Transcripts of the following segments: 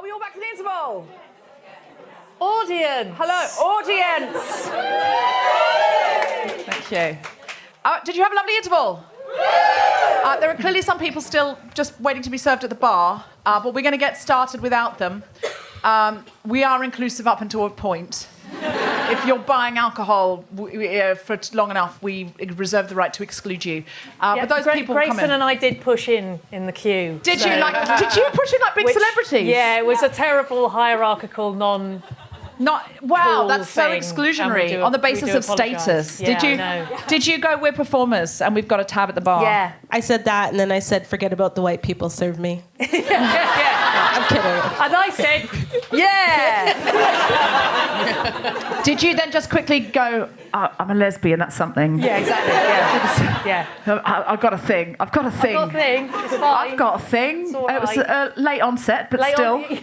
we all back to the interval? Audience. Hello, audience. Thank you. Did you have a lovely interval? There are clearly some people still just waiting to be served at the bar, but we're going to get started without them. We are inclusive up until a point. If you're buying alcohol for long enough, we reserve the right to exclude you. But those people come in. Grayson and I did push in the queue. Did you push in like big celebrities? Yeah, it was a terrible hierarchical Wow, cool that's so thing. exclusionary on the basis of status. Yeah, did you go, we're performers and we've got a tab at the bar? Yeah. I said that, and then I said, forget about the white people, serve me. yeah. I'm kidding. And I said, yeah. Did you then just quickly go, I'm a lesbian, that's something? Yeah, exactly. Yeah. I've got a thing. It's fine. I've got a thing. All It was right. late onset, but Late still. on, late on,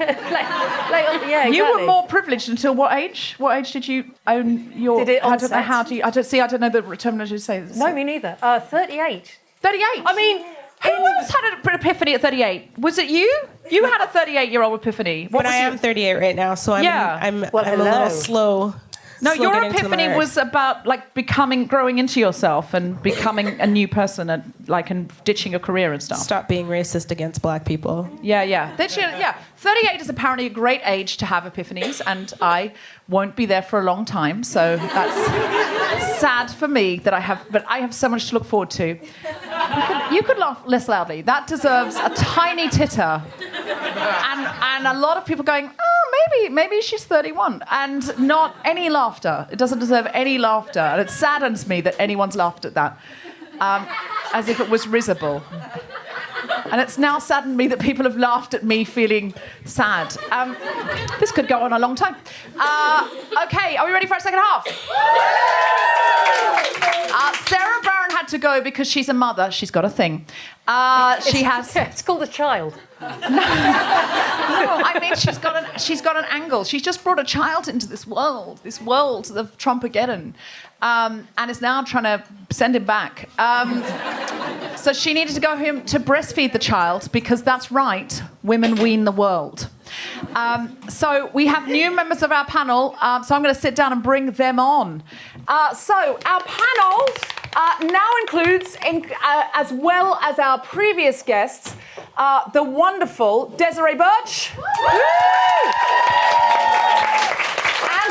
yeah, exactly. You were more privileged until what age? What age did you own your... Did it I don't know onset? how do you... I don't know the terminology to say this. No, me neither. 38. 38? I mean... Who else had an epiphany at 38? Was it you? You had a 38-year-old epiphany. But I am 38 right now, so I'm a little slow. No, slow your getting to the epiphany mark. was about like growing into yourself and becoming a new person and ditching your career and stuff. Stop being racist against black people. Yeah. 38 is apparently a great age to have epiphanies, and I won't be there for a long time, so that's sad for me that I have so much to look forward to. You could laugh less loudly. That deserves a tiny titter. And a lot of people going, maybe she's 31, and not any laughter. It doesn't deserve any laughter, and it saddens me that anyone's laughed at that, as if it was risible. And it's now saddened me that people have laughed at me feeling sad. This could go on a long time. Okay, are we ready for our second half? Sarah Barron had to go because she's a mother. She's got a thing. It's called a child. No, I mean she's got an angle. She's just brought a child into this world of Trumpageddon, and is now trying to send him back. So she needed to go home to breastfeed the child because that's right, women wean the world. So we have new members of our panel. So I'm going to sit down and bring them on. So our panel now includes, as well as our previous guests, the wonderful Desiree Burch and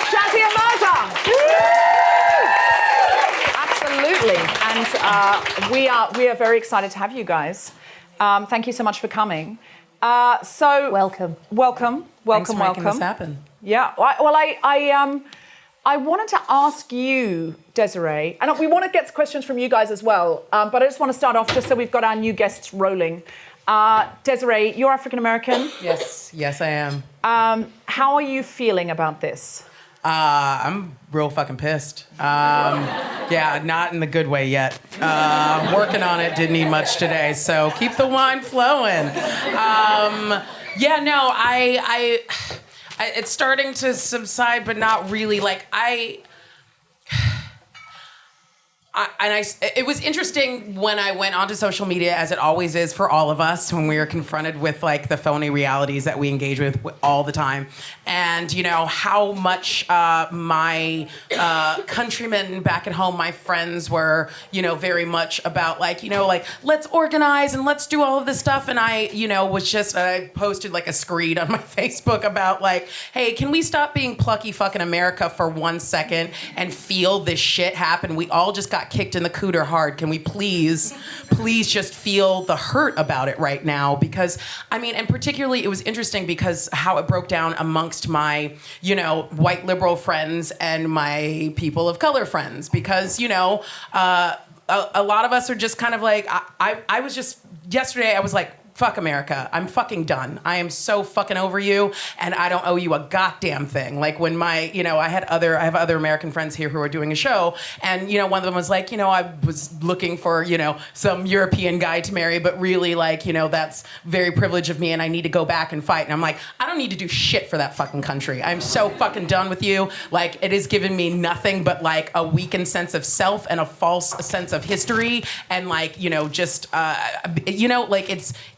Shazia Mirza. Absolutely, and we are very excited to have you guys. Thank you so much for coming. Welcome. Thanks for making this happen. Yeah. I wanted to ask you, Desiree, and we want to get questions from you guys as well, but I just want to start off just so we've got our new guests rolling. Desiree, you're African American. Yes, I am. How are you feeling about this? I'm real fucking pissed. Yeah, not in the good way yet. Working on it, didn't need much today, so keep the wine flowing. It's starting to subside, but not really. It was interesting when I went onto social media, as it always is for all of us, when we are confronted with the phony realities that we engage with all the time, and how much my countrymen back at home, my friends, were very much about let's organize and let's do all of this stuff, and I posted a screed on my Facebook about hey, can we stop being plucky fucking America for 1 second and feel this shit happen? We all just got kicked in the cooter hard. Can we please just feel the hurt about it right now? Because, and particularly it was interesting because how it broke down amongst my, white liberal friends and my people of color friends. Because, a lot of us are just kind of I was just, yesterday I was like, fuck America. I'm fucking done. I am so fucking over you, and I don't owe you a goddamn thing. When my, I have other American friends here who are doing a show, and, one of them was like, I was looking for, some European guy to marry, but really, that's very privileged of me, and I need to go back and fight. And I'm like, I don't need to do shit for that fucking country. I'm so fucking done with you. It has given me nothing but, a weakened sense of self and a false sense of history, and,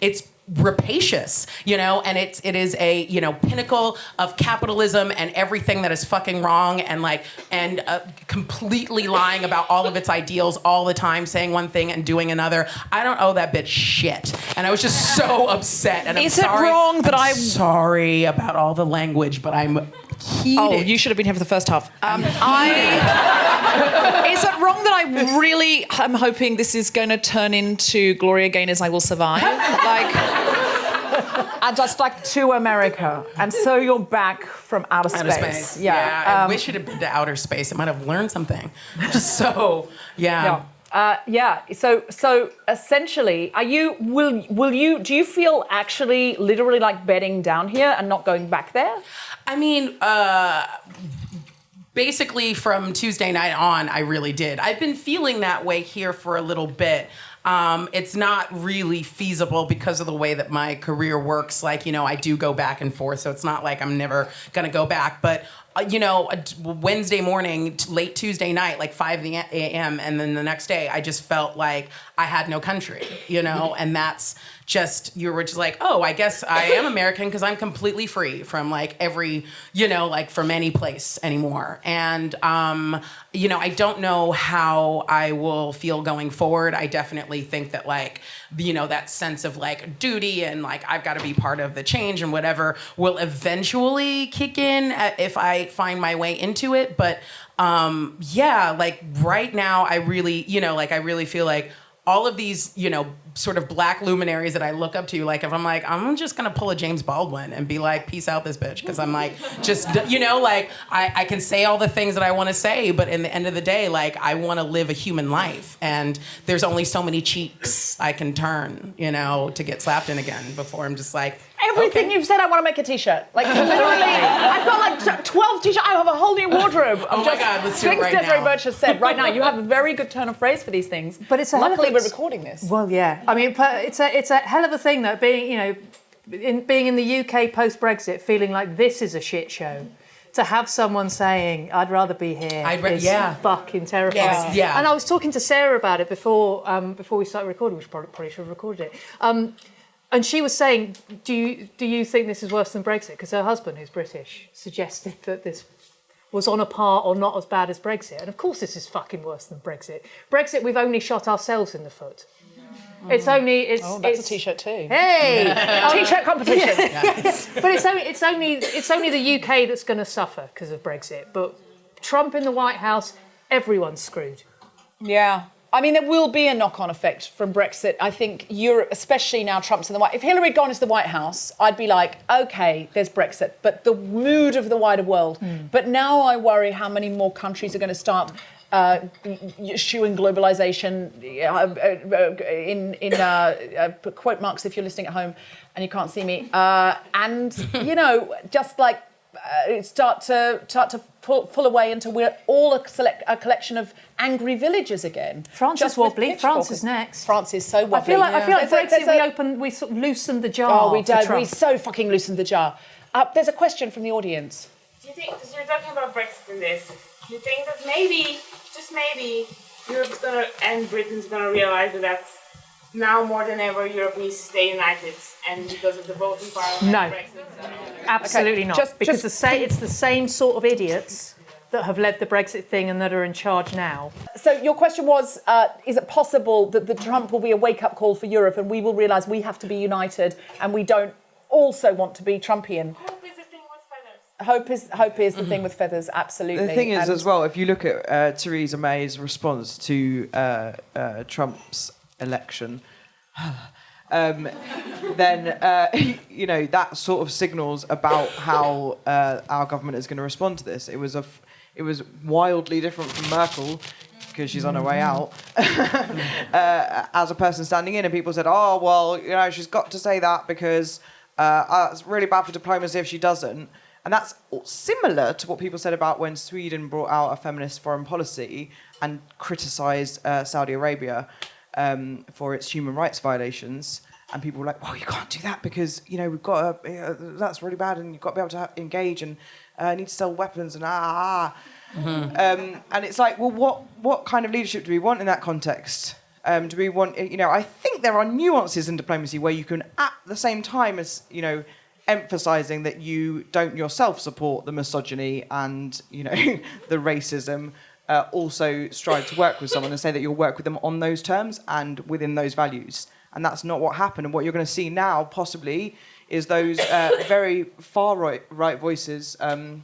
it's rapacious, and it is a, pinnacle of capitalism and everything that is fucking wrong, and completely lying about all of its ideals all the time, saying one thing and doing another. I don't owe that bitch shit. And I was just so upset. And Is it wrong that I'm sorry about all the language, but I'm heated. Oh, you should have been here for the first half. Is it wrong that I really am hoping this is going to turn into Gloria Gaynor's I Will Survive? And just to America. And so you're back from outer space. Yeah. I wish it had been to outer space. I might have learned something. So, yeah. So essentially, do you feel actually literally like bedding down here and not going back there? I mean, basically from Tuesday night on, I really did. I've been feeling that way here for a little bit. It's not really feasible because of the way that my career works. I do go back and forth, so it's not like I'm never gonna go back. But Wednesday morning, late Tuesday night, 5 a.m., and then the next day, I just felt like I had no country, and that's just, you were just like, oh, I guess I am American because I'm completely free from every, from any place anymore. And, I don't know how I will feel going forward. I definitely think that that sense of duty and I've got to be part of the change and whatever will eventually kick in if I find my way into it. But right now I really, I really feel like all of these, sort of black luminaries that I look up to, if I'm just gonna pull a James Baldwin and be like, peace out this bitch, because I'm just, I can say all the things that I want to say, but in the end of the day, I want to live a human life, and there's only so many cheeks I can turn, to get slapped in again before I'm just Everything you've said, I want to make a t-shirt. Literally, I've got 12 t-shirts. I have a whole new wardrobe. Oh my God, let's do it right now. Desiree Burch has said right now. You have a very good turn of phrase for these things. But luckily we're recording this. Well, yeah. I mean, it's a hell of a thing that being in the UK post Brexit, feeling like this is a shit show. To have someone saying, "I'd rather be here," is fucking terrifying. Yes, yeah. And I was talking to Sarah about it before we started recording, which probably should have recorded it. And she was saying, do you think this is worse than Brexit? Because her husband, who's British, suggested that this was on a par or not as bad as Brexit. And of course this is fucking worse than Brexit. Brexit, we've only shot ourselves in the foot. It's that's a t-shirt too. Hey, t-shirt competition. Yes. But it's only the UK that's going to suffer because of Brexit. But Trump in the White House, everyone's screwed. Yeah. I mean, there will be a knock-on effect from Brexit. I think Europe, especially now Trump's in the White House. If Hillary had gone into the White House, I'd be like, okay, there's Brexit, but the mood of the wider world. But now I worry how many more countries are going to start eschewing globalization in quote marks if you're listening at home and you can't see me. And, just start to pull away until we're all a collection of angry villagers again. France is wobbly. France is next. France is so wobbly. I feel like Brexit, we sort of loosened the jar. Oh, we did. We so fucking loosened the jar. There's a question from the audience. Do you think, because you're talking about Brexit in this, do you think that maybe, just maybe, Europe's gonna and Britain's gonna realize that that's now more than ever Europe needs to stay united, and because of the voting power of Brexit? Absolutely not. Because it's the same sort of idiots that have led the Brexit thing and that are in charge now. So your question was, is it possible that the Trump will be a wake-up call for Europe and we will realise we have to be united and we don't also want to be Trumpian? Hope is the thing with feathers. Hope is the thing with feathers, absolutely. The thing is, as well, if you look at Theresa May's response to Trump's election, then that sort of signals about how our government is going to respond to this. It was wildly different from Merkel, because she's on her way out, as a person standing in, and people said, oh, well, she's got to say that because it's really bad for diplomacy if she doesn't. And that's similar to what people said about when Sweden brought out a feminist foreign policy and criticised Saudi Arabia for its human rights violations. And people were like, well, you can't do that because, we've got to, that's really bad and you've got to be able to engage and need to sell weapons and And it's like, well, what kind of leadership do we want in that context? Do we want, I think there are nuances in diplomacy where you can, at the same time as, emphasising that you don't yourself support the misogyny and, the racism, also strive to work with someone and say that you'll work with them on those terms and within those values. And that's not what happened. And what you're going to see now, possibly, is those very far right voices in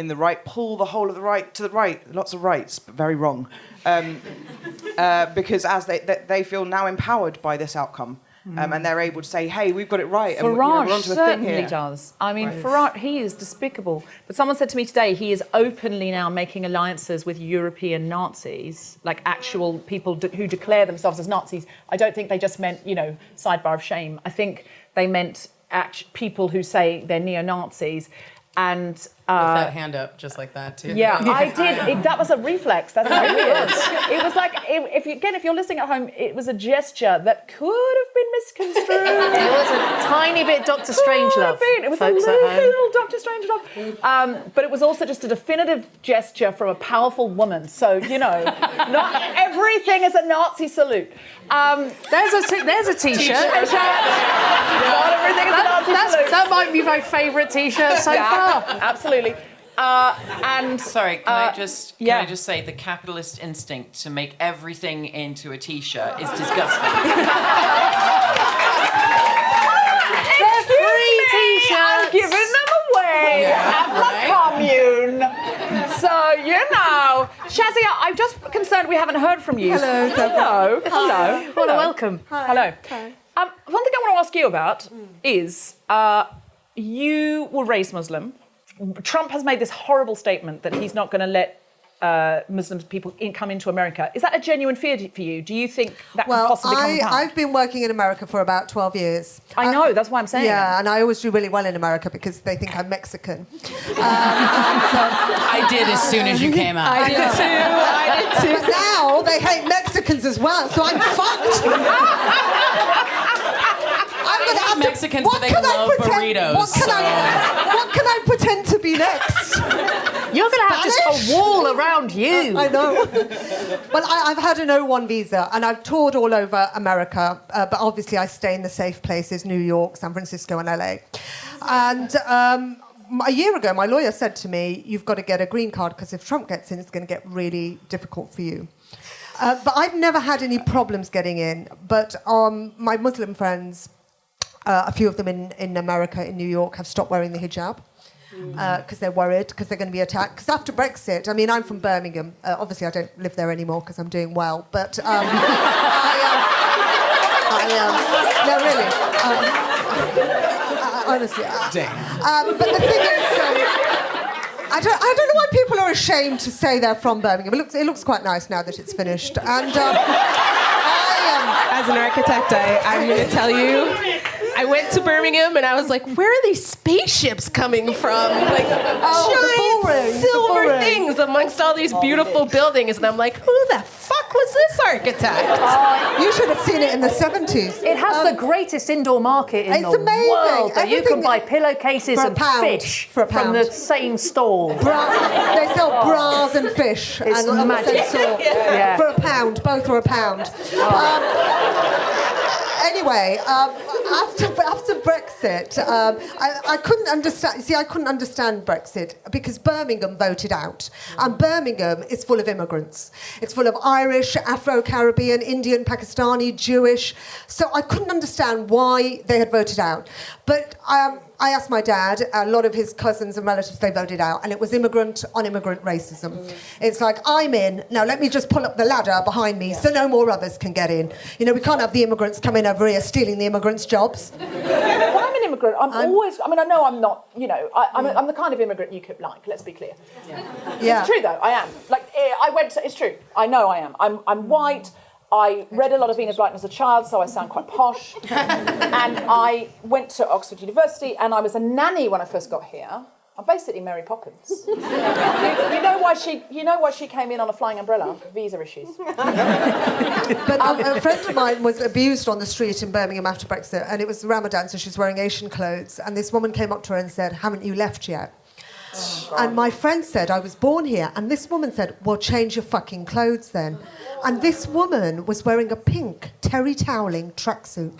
the right pull the whole of the right to the right. Lots of rights, but very wrong. Because as they feel now empowered by this outcome. And they're able to say, hey, we've got it right. Farage we're onto a thing here. certainly does. I mean, Farage, he is despicable. But someone said to me today, he is openly now making alliances with European Nazis, like actual people who declare themselves as Nazis. I don't think they just meant, sidebar of shame. I think they meant people who say they're neo-Nazis. And with that hand up, just like that, too. Yeah, I did. That was a reflex. That's how weird. It was like, if you're listening at home, it was a gesture that could have been misconstrued. It was a tiny bit Dr. Strangelove. It was a little Dr. Strangelove. But it was also just a definitive gesture from a powerful woman. So, not everything is a Nazi salute. There's a T-shirt. Not everything is a Nazi salute. That might be my favourite T-shirt so far. Absolutely. And sorry, can I just say the capitalist instinct to make everything into a T-shirt is disgusting. They're free T-shirts. I'm giving them away at the commune. So, Shazia, I'm just concerned we haven't heard from you. Hello. Hello. What a welcome. Hi. Hello. Hi. One thing I want to ask you about is you were raised Muslim. Trump has made this horrible statement that he's not going to let Muslim people come into America. Is that a genuine fear for you? Do you think that could possibly come about? I've been working in America for about 12 years. I know, that's why I'm saying Yeah, and I always do really well in America because they think I'm Mexican. I did as soon as you came out. I did too. But now they hate Mexicans as well, so I'm fucked. Mexicans, but they love burritos. What can I pretend to be next? You're going to have just a wall around you. I know. Well, I've had an O1 visa, and I've toured all over America, but obviously I stay in the safe places, New York, San Francisco, and LA. And a year ago, my lawyer said to me, you've got to get a green card, because if Trump gets in, it's going to get really difficult for you. But I've never had any problems getting in. But my Muslim friends, a few of them in America, in New York, have stopped wearing the hijab because they're worried, because they're going to be attacked. Because after Brexit, I mean, I'm from Birmingham. Obviously, I don't live there anymore because I'm doing well. But no, really. Honestly. But the thing is, I don't know why people are ashamed to say they're from Birmingham. It looks quite nice now that it's finished. And as an architect, I'm going to tell you, I went to Birmingham and I was like, where are these spaceships coming from? Like giant silver things amongst all these beautiful buildings. And I'm like, who the fuck was this architect? You should have seen it in the 70s. It has the greatest indoor market in the world. That you can buy pillowcases and fish from the same stall. They sell bras and fish. It's magic. For a pound. Both are a pound. Anyway, after Brexit, I couldn't understand. See, I couldn't understand Brexit because Birmingham voted out, and Birmingham is full of immigrants. It's full of Irish, Afro-Caribbean, Indian, Pakistani, Jewish. So I couldn't understand why they had voted out. But I asked my dad, a lot of his cousins and relatives, they voted out, and it was immigrant on immigrant racism. It's like, I'm in, now let me just pull up the ladder behind me so no more others can get in. We can't have the immigrants coming over here stealing the immigrants' jobs. Well, I'm an immigrant. I know I'm not, I'm the kind of immigrant you could like, let's be clear. Yeah. It's true, though, I am. It's true. I know I am. I'm white. I read a lot of Venus Blyton as a child, so I sound quite posh. And I went to Oxford University, and I was a nanny when I first got here. I'm basically Mary Poppins. you know why she came in on a flying umbrella? Visa issues. But a friend of mine was abused on the street in Birmingham after Brexit, and it was Ramadan, so she was wearing Asian clothes. And this woman came up to her and said, "Haven't you left yet?" And my friend said, I was born here. And this woman said, well, change your fucking clothes then. And this woman was wearing a pink terry toweling tracksuit.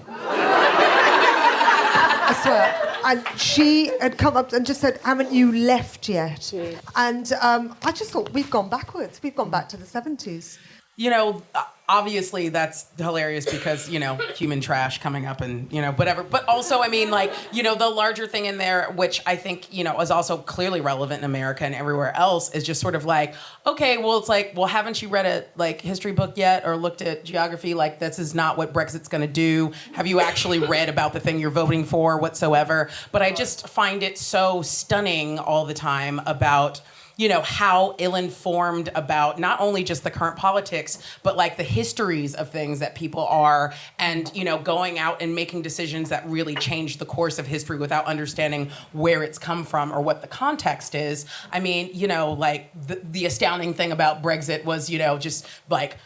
I swear. And she had come up and just said, haven't you left yet? And I just thought, we've gone backwards. We've gone back to the 70s. You know, obviously that's hilarious because, you know, human trash coming up and, you know, whatever. But also, I mean, like, you know, the larger thing in there, which I think, you know, is also clearly relevant in America and everywhere else, is just sort of like, okay, well, it's like, well, haven't you read a, like, history book yet or looked at geography? Like, this is not what Brexit's going to do. Have you actually read about the thing you're voting for whatsoever? But I just find it so stunning all the time about, you know, how ill-informed about not only just the current politics, but like the histories of things that people are, and, you know, going out and making decisions that really change the course of history without understanding where it's come from or what the context is. I mean, you know, like the astounding thing about Brexit was, you know, just like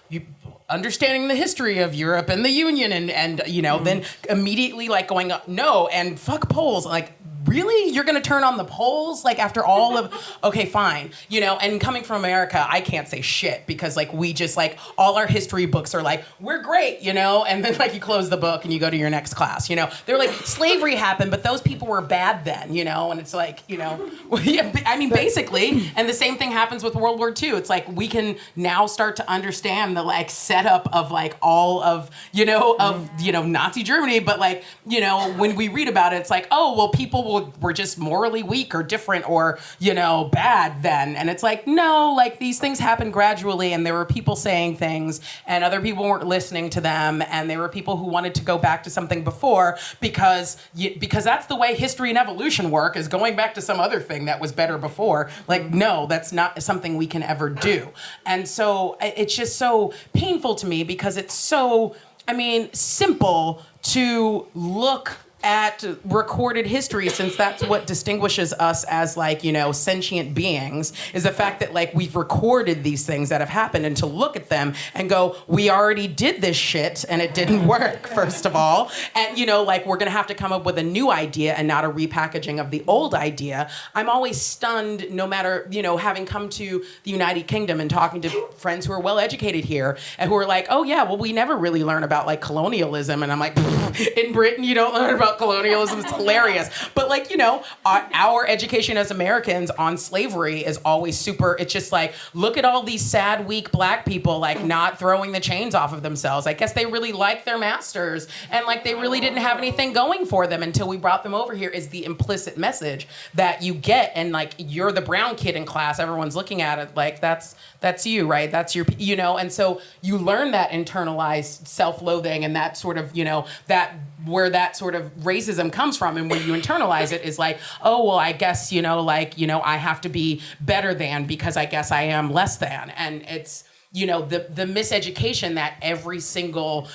understanding the history of Europe and the Union and you know, then immediately like going up, no, and fuck polls, like, really? You're going to turn on the polls? Like, after all of... Okay, fine. You know, and coming from America, I can't say shit because, like, we just, like, all our history books are like, we're great, you know? And then, like, you close the book and you go to your next class, you know? They're like, slavery happened, but those people were bad then, you know? And it's like, you know... Yeah, I mean, basically. And the same thing happens with World War II. It's like, we can now start to understand the, like, setup of, like, all of, you know, Nazi Germany. But, like, you know, when we read about it, it's like, oh, well, people were just morally weak or different or, you know, bad then. And it's like, no, like, these things happen gradually, and there were people saying things and other people weren't listening to them, and there were people who wanted to go back to something before because that's the way history and evolution work, is going back to some other thing that was better before. Like, no, that's not something we can ever do. And so it's just so painful to me because it's so, I mean, simple to look at recorded history, since that's what distinguishes us as, like, you know, sentient beings, is the fact that, like, we've recorded these things that have happened, and to look at them and go, we already did this shit and it didn't work, first of all. And, you know, like, we're gonna have to come up with a new idea and not a repackaging of the old idea. I'm always stunned, no matter, you know, having come to the United Kingdom and talking to friends who are well educated here and who are like, oh yeah, well, we never really learn about, like, colonialism. And I'm like, in Britain, you don't learn about colonialism. It's hilarious. But, like, you know, our education as Americans on slavery is always super, it's just like, look at all these sad, weak black people, like, not throwing the chains off of themselves. I guess they really liked their masters, and, like, they really didn't have anything going for them until we brought them over here, is the implicit message that you get. And, like, you're the brown kid in class, everyone's looking at it like, that's you, right? That's your, you know? And so you learn that internalized self-loathing and that sort of, you know, that where that sort of racism comes from, and when you internalize it is like, oh, well, I guess, you know, like, you know, I have to be better than because I guess I am less than. And it's, you know, the miseducation that every single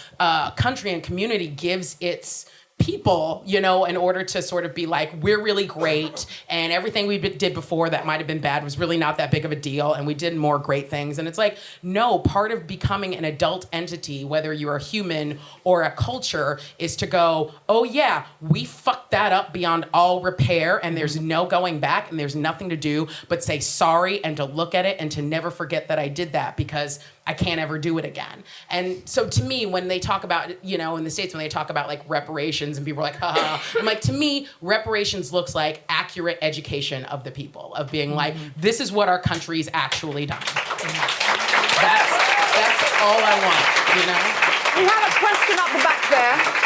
country and community gives its people, you know, in order to sort of be like, we're really great, and everything we did before that might have been bad was really not that big of a deal, and we did more great things. And it's like, no, part of becoming an adult entity, whether you're a human or a culture, is to go, oh yeah, we fucked that up beyond all repair, and there's no going back, and there's nothing to do but say sorry, and to look at it and to never forget that I did that, because I can't ever do it again. And so to me, when they talk about, you know, in the States, when they talk about, like, reparations and people are like, haha, I'm like, to me, reparations looks like accurate education of the people, of being like, this is what our country's actually done. That's all I want, you know? We have a question up the back there.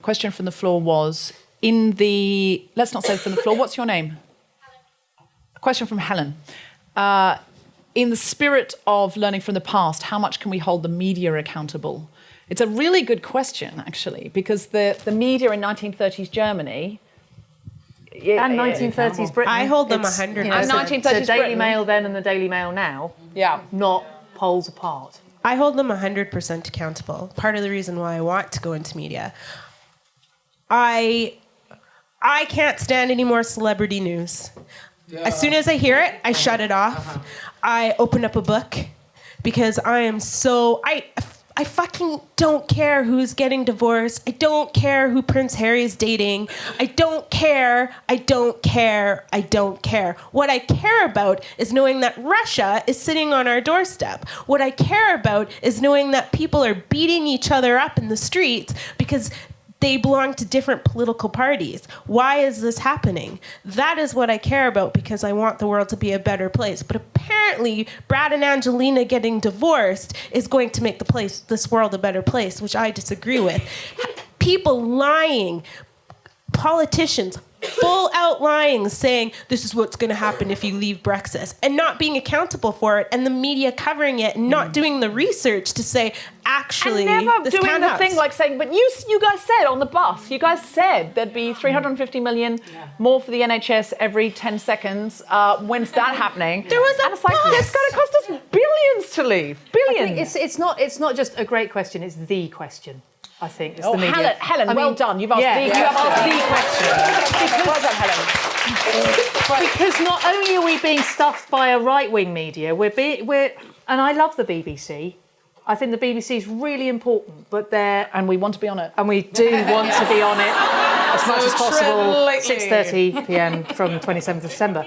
Question from the floor was, let's not say from the floor, what's your name? A question from Helen. In the spirit of learning from the past, how much can we hold the media accountable? It's a really good question, actually, because the media in 1930s Germany... and 1930s Britain. I hold them 100%. And 1930s the Daily Britain. Mail then and the Daily Mail now, not poles apart. I hold them 100% accountable. Part of the reason why I want to go into media. I can't stand any more celebrity news. As soon as I hear it, I shut it off. I open up a book because I am so... I fucking don't care who's getting divorced. I don't care who Prince Harry is dating. I don't care. I don't care. I don't care. What I care about is knowing that Russia is sitting on our doorstep. What I care about is knowing that people are beating each other up in the streets because they belong to different political parties. Why is this happening? That is what I care about because I want the world to be a better place. But apparently, Brad and Angelina getting divorced is going to make this world a better place, which I disagree with. People lying, politicians full out lying, saying this is what's going to happen if you leave Brexit, and not being accountable for it, and the media covering it, and not doing the research to say, actually, and never this doing the counts. thing like saying, but you guys said on the bus, you guys said there'd be 350 million more for the NHS every 10 seconds. When's that happening? There was a and it's like, it's going to cost us billions to leave. Billions. I think it's not just a great question, it's the question. I think it's the media. Helen, well done. You've asked you have asked the question. Well done, Helen. Because not only are we being stuffed by a right-wing media, and I love the BBC. I think the BBC is really important, but and we want to be on it. And we do want to be on it as much as possible. 6:30 p.m. from the 27th of December.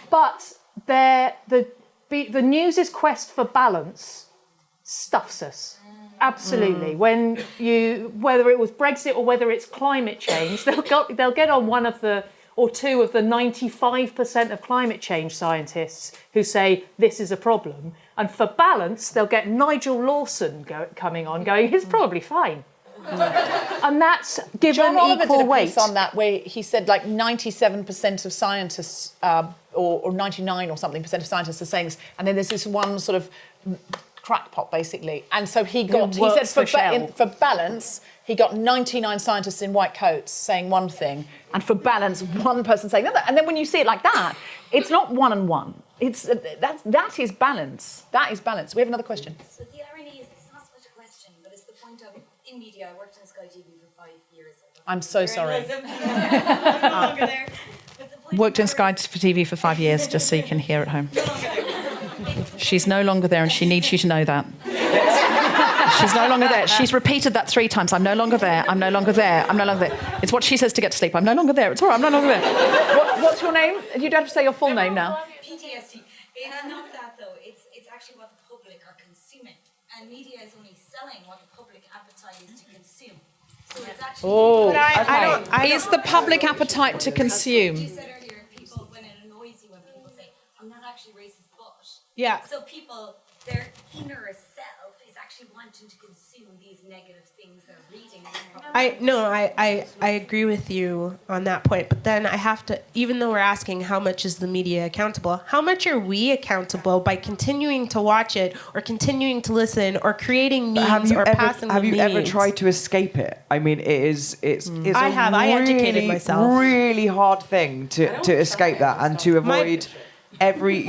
But the news's quest for balance stuffs us. Absolutely. When whether it was Brexit or whether it's climate change, they'll get on one of the or two of the 95% of climate change scientists who say this is a problem, and for balance, they'll get Nigel Lawson coming on, going it's probably fine, and that's given John Oliver equal did a weight piece on that where he said like 97% of scientists or 99 or something percent of scientists are saying this, and then there's this one sort of crackpot basically, and so he said for balance he got 99 scientists in white coats saying one thing, and for balance one person saying another, and then when you see it like that, it's not one and one, it's that is balance. We have another question. So the irony is it's not so much a question, but it's the point of in media. I worked in Sky TV for 5 years. I'm so sorry. I'm no longer there. Worked in Sky TV for 5 years, just so you can hear at home. She's no longer there, and she needs you to know that. She's no longer there. She's repeated that 3 times. I'm no longer there. I'm no longer there. I'm no longer there. It's what she says to get to sleep. I'm no longer there. It's all right. I'm no longer there. What's your name? You don't have to say your full name now. PTSD. It's not that though. It's actually what the public are consuming, and media is only selling what the public appetite is to consume. So it's actually. Is the public appetite to consume? You said earlier, people, when it annoys you when people say, I'm not actually racist, but. Yeah. So people, their inner self is actually wanting to consume these negative things they're reading. I agree with you on that point, but then I have to, even though we're asking how much is the media accountable, how much are we accountable by continuing to watch it or continuing to listen or creating memes or passing Have the you memes? ever tried to escape it? I mean, it's I educated myself. Really hard thing to escape that and to avoid every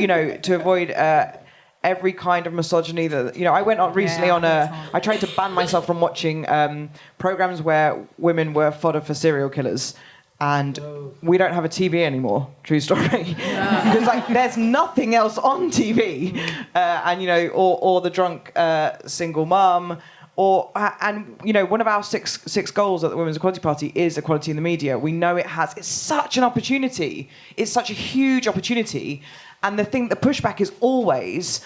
kind of misogyny that, I went on recently I tried to ban myself from watching programs where women were fodder for serial killers, and we don't have a TV anymore, true story. Because there's nothing else on TV, or the drunk single mum, one of our six goals at the Women's Equality Party is equality in the media. We know it's such an opportunity. It's such a huge opportunity. And the pushback is always,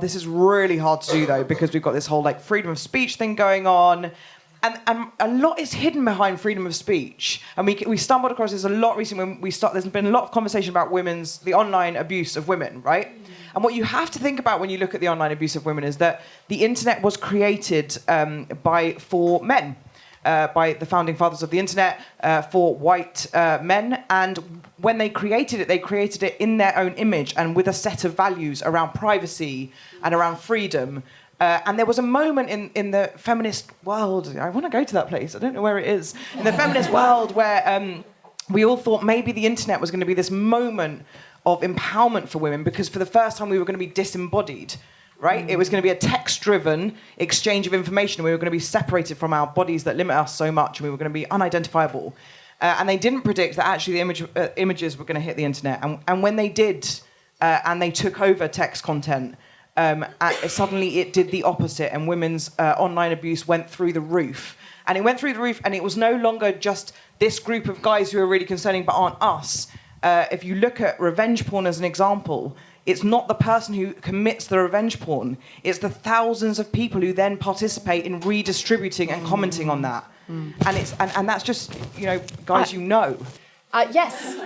this is really hard to do though, because we've got this whole freedom of speech thing going on. And a lot is hidden behind freedom of speech. And we stumbled across this a lot recently when there's been a lot of conversation about the online abuse of women, right? And what you have to think about when you look at the online abuse of women is that the internet was created for men, by the founding fathers of the internet, for white men. And when they created it in their own image and with a set of values around privacy and around freedom. And there was a moment in the feminist world, I want to go to that place, I don't know where it is, in the feminist world where we all thought maybe the internet was going to be this moment of empowerment for women, because for the first time we were going to be disembodied, right? It was going to be a text-driven exchange of information. We were going to be separated from our bodies that limit us so much, and we were going to be unidentifiable. And they didn't predict that actually the images were going to hit the internet. And when they did, and they took over text content, suddenly it did the opposite, and women's online abuse went through the roof. And it went through the roof, and it was no longer just this group of guys who are really concerning but aren't us. If you look at revenge porn as an example, it's not the person who commits the revenge porn. It's the thousands of people who then participate in redistributing and commenting on that. And that's just, guys, Yes. So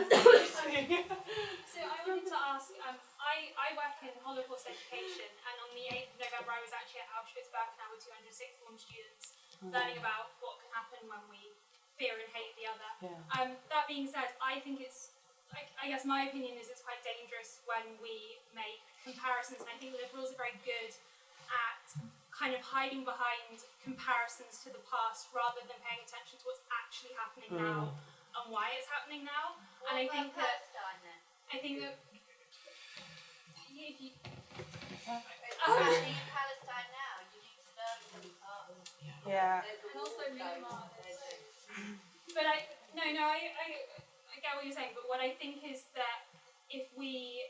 I wanted to ask, I work in Holocaust education, and on the 8th of November I was actually at Auschwitz-Birkenau with 261 students, learning about what can happen when we fear and hate the other. Yeah. That being said, I think I guess my opinion is it's quite dangerous when we make comparisons, and I think liberals are very good at kind of hiding behind comparisons to the past rather than paying attention to what's actually happening now and why it's happening now. And I think that if you in Palestine now, you need to learn from the past. Yeah. And also Myanmar. But I get what you're saying, but what I think is that if we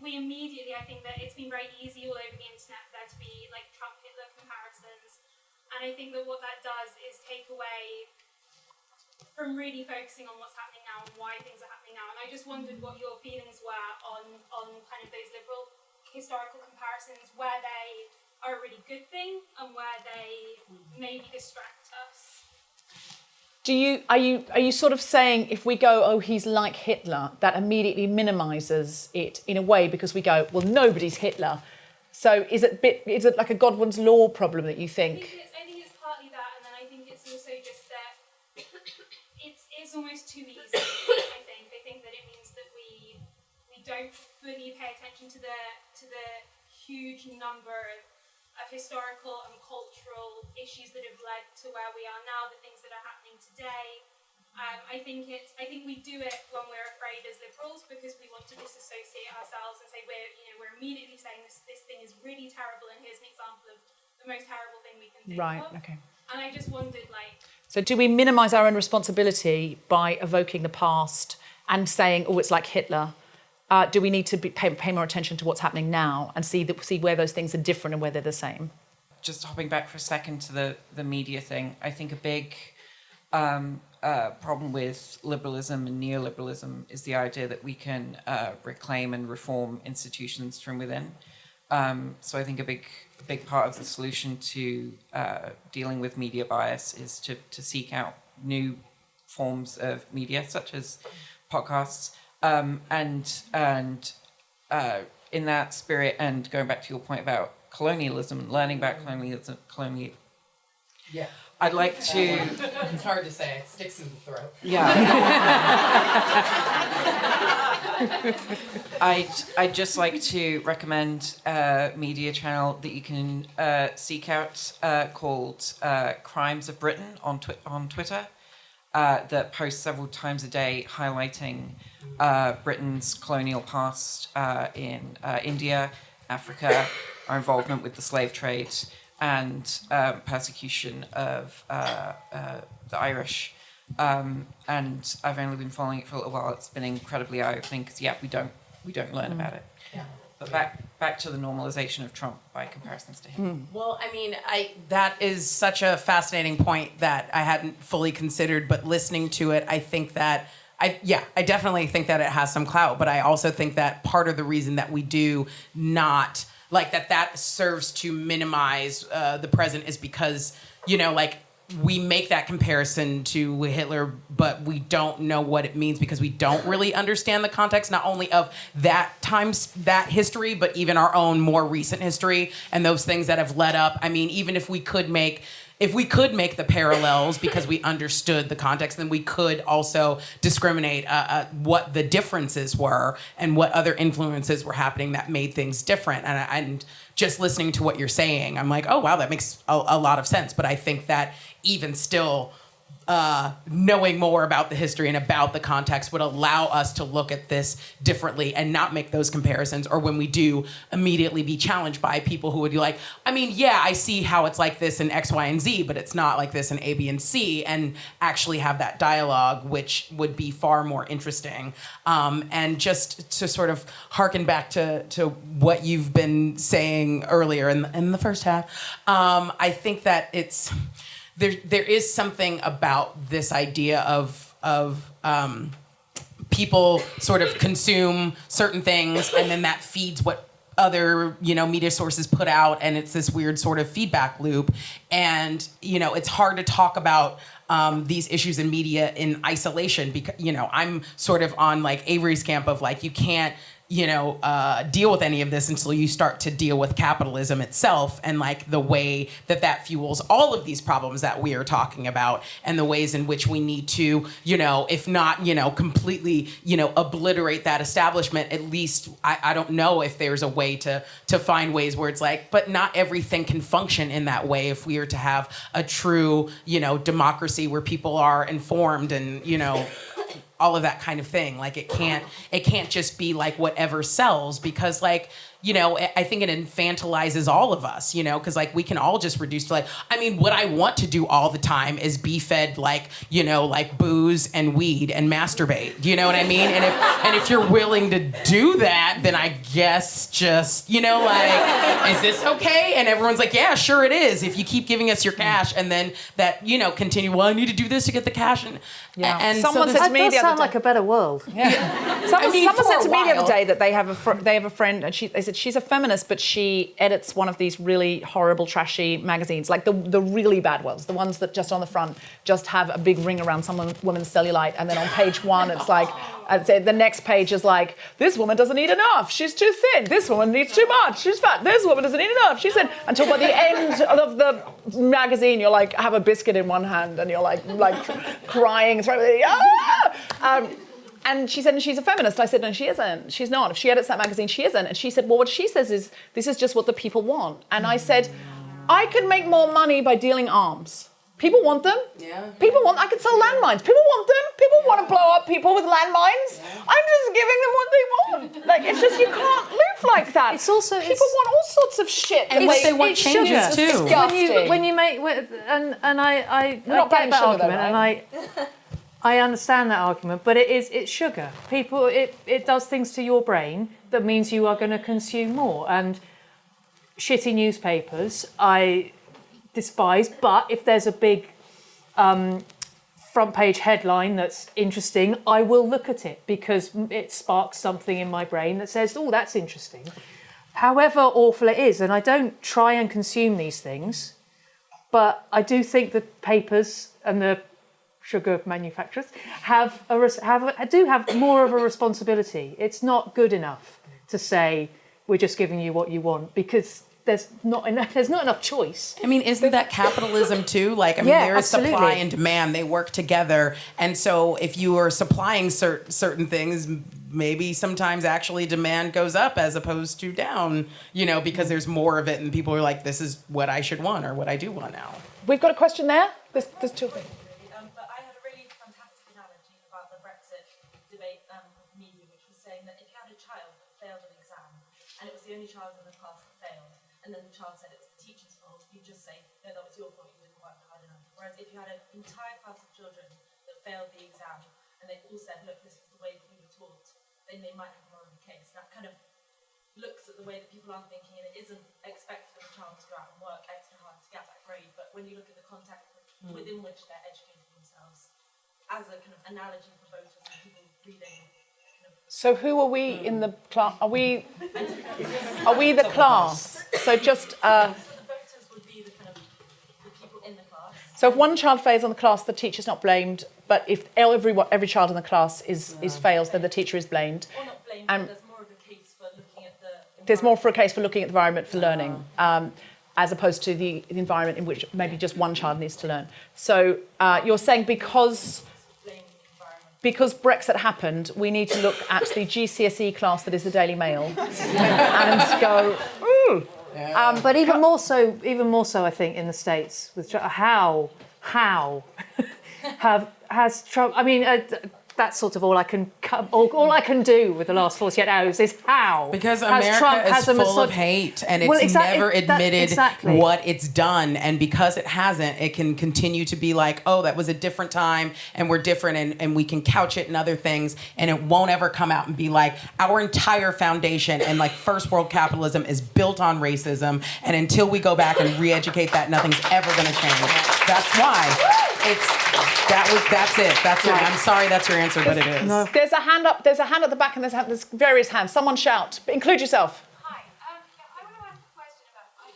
immediately, I think that it's been very easy all over the internet for there to be like Trump Hitler comparisons, and I think that what that does is take away from really focusing on what's happening now and why things are happening now. And I just wondered what your feelings were on kind of those liberal historical comparisons, where they are a really good thing and where they maybe distract us. Are you sort of saying if we go, oh, he's like Hitler, that immediately minimises it in a way because we go, well, nobody's Hitler. So is it like a Godwin's law problem that you think? I think it's partly that, and then I think it's also just that it's almost too easy. I think that it means that we don't fully pay attention to the huge number of historical and cultural issues that have led to where we are now, the things that are happening today. I think we do it when we're afraid as liberals because we want to disassociate ourselves and say we're immediately saying this thing is really terrible, and here's an example of the most terrible thing we can think of. Right. Okay. And I just wondered, So do we minimise our own responsibility by evoking the past and saying, oh, it's like Hitler? Do we need to pay more attention to what's happening now and see where those things are different and where they're the same? Just hopping back for a second to the media thing, I think a big problem with liberalism and neoliberalism is the idea that we can reclaim and reform institutions from within. So I think a big part of the solution to dealing with media bias is to seek out new forms of media, such as podcasts. And in that spirit, and going back to your point about colonialism and learning about colonialism, Yeah. I'd like to. It's hard to say. It sticks in the throat. Yeah. I'd just like to recommend a media channel that you can seek out called Crimes of Britain on Twitter. That posts several times a day highlighting Britain's colonial past in India, Africa, our involvement with the slave trade, and persecution of the Irish. And I've only been following it for a little while. It's been incredibly eye-opening because, we don't learn about it. Yeah. But back to the normalization of Trump by comparisons to him. Well, I mean, that is such a fascinating point that I hadn't fully considered, but listening to it, I think that I definitely think that it has some clout, but I also think that part of the reason that we do not like that serves to minimize the present is because, we make that comparison to Hitler, but we don't know what it means because we don't really understand the context, not only of that history, but even our own more recent history and those things that have led up. I mean, even if we could make the parallels because we understood the context, then we could also discriminate what the differences were and what other influences were happening that made things different. And just listening to what you're saying, I'm like, oh, wow, that makes a lot of sense. But I think that even still, knowing more about the history and about the context would allow us to look at this differently and not make those comparisons, or when we do, immediately be challenged by people who would be like, I mean, yeah, I see how it's like this in X, Y, and Z, but it's not like this in A, B, and C, and actually have that dialogue, which would be far more interesting. And just to sort of harken back to what you've been saying earlier in the first half, I think that it's... There is something about this idea of people sort of consume certain things, and then that feeds what other media sources put out, and it's this weird sort of feedback loop. And it's hard to talk about these issues in media in isolation, because I'm sort of on like Avery's camp of like, you can't deal with any of this until you start to deal with capitalism itself, and like the way that fuels all of these problems that we are talking about, and the ways in which we need to, if not, completely, obliterate that establishment. At least I don't know if there's a way to find ways where it's like, but not everything can function in that way if we are to have a true, democracy where people are informed and, all of that kind of thing. Like it can't just be like whatever sells, because like, I think it infantilizes all of us, because like we can all just reduce to like, I mean, what I want to do all the time is be fed like, like booze and weed and masturbate, you know what I mean? And if you're willing to do that, then I guess just, like, is this okay? And everyone's like, yeah, sure it is. If you keep giving us your cash, and then that, continue, well, I need to do this to get the cash. And someone said to me the other sound day, like a better world. Yeah. Someone said to me the other day that they have a friend, and they said she's a feminist, but she edits one of these really horrible, trashy magazines, like the really bad ones, the ones that just on the front just have a big ring around some woman's cellulite, and then on page one it's like, the next page is like, this woman doesn't eat enough, she's too thin, this woman needs too much, she's fat, this woman doesn't eat enough, she's thin, until by the end of the magazine you're like, have a biscuit in one hand and you're like crying, and she said, she's a feminist. I said, no, she isn't. She's not. If she edits that magazine, she isn't. And she said, well, what she says is, this is just what the people want. And I said, I could make more money by dealing arms. People want them. Yeah. I could sell landmines. People want them. People want to blow up people with landmines. Yeah. I'm just giving them what they want. Like, it's just, you can't live like that. It's also... People want all sorts of shit. And they want changes too. When you make... And I not get that sugar, argument, though, right? and I understand that argument, but it's sugar. People, it does things to your brain that means you are going to consume more. And shitty newspapers, I despise, but if there's a big front page headline that's interesting, I will look at it because it sparks something in my brain that says, oh, that's interesting. However awful it is, and I don't try and consume these things, but I do think the papers and the sugar manufacturers do have more of a responsibility. It's not good enough to say we're just giving you what you want, because there's not enough choice. I mean, isn't that capitalism too? Like, I mean, there is supply and demand. They work together. And so if you are supplying certain things, maybe sometimes actually demand goes up as opposed to down, because there's more of it and people are like, this is what I should want or what I do want now. We've got a question there. There's two things. But I had a really fantastic analogy about the Brexit debate meeting, which was saying that if you had a child that failed an exam and it was the only child in the class that failed, and then the child said it was the teacher's fault, you'd just say, no, that was your fault, you didn't work hard enough. Whereas if you had an entire class of children that failed the exam and they all said, look, this is the way that we were taught, then they might have more of a case. That kind of looks at the way that people are thinking, and it isn't expected of a child to go out and work extra hard to get that grade, but when you look at the context within which they're educating themselves, as a kind of analogy for voters and people reading. So who are we in the class? Are we the class? So just... So the voters would be the kind of the people in the class. So if one child fails on the class, the teacher's not blamed. But if every child in the class is fails, then the teacher is blamed. Or not blamed, but there's more of a case for looking at the... There's more for a case for looking at the environment for learning, as opposed to the environment in which maybe just one child needs to learn. So you're saying because Brexit happened, we need to look at the GCSE class that is the Daily Mail and go, ooh. But even more so, I think, in the States, with how has Trump? I mean, that's sort of all I can do with the last 48 hours is how. Because America is full of hate, and it's never admitted what it's done. And because it hasn't, it can continue to be like, oh, that was a different time, and we're different, and we can couch it in other things, and it won't ever come out and be like, our entire foundation and like first world capitalism is built on racism, and until we go back and re-educate that, nothing's ever going to change. That's why. That's it. That's right. I'm sorry that's your answer, but it is. No. There's a hand up. There's a hand at the back, and there's various hands. Someone shout. Include yourself. Hi. I want to ask a question about. I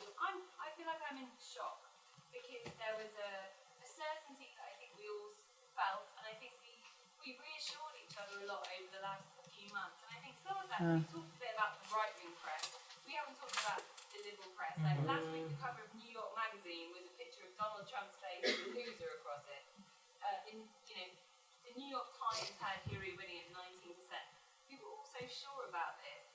feel like I'm in shock because there was a certainty that I think we all felt, and I think we reassured each other a lot over the last few months. And I think some of that we talked a bit about the right-wing press. We haven't talked about the liberal press. Like last week, the cover of New York Magazine was a picture of Donald Trump's face with a loser across it. The New York Times had Hillary winning at 19%. We were all so sure about this.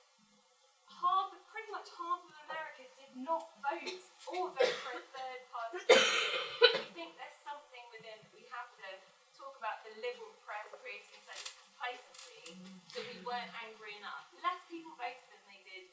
Pretty much half of America did not vote or vote for a third party. Do you think there's something within that we have to talk about the liberal press creating such complacency that we weren't angry enough? Less people voted than they did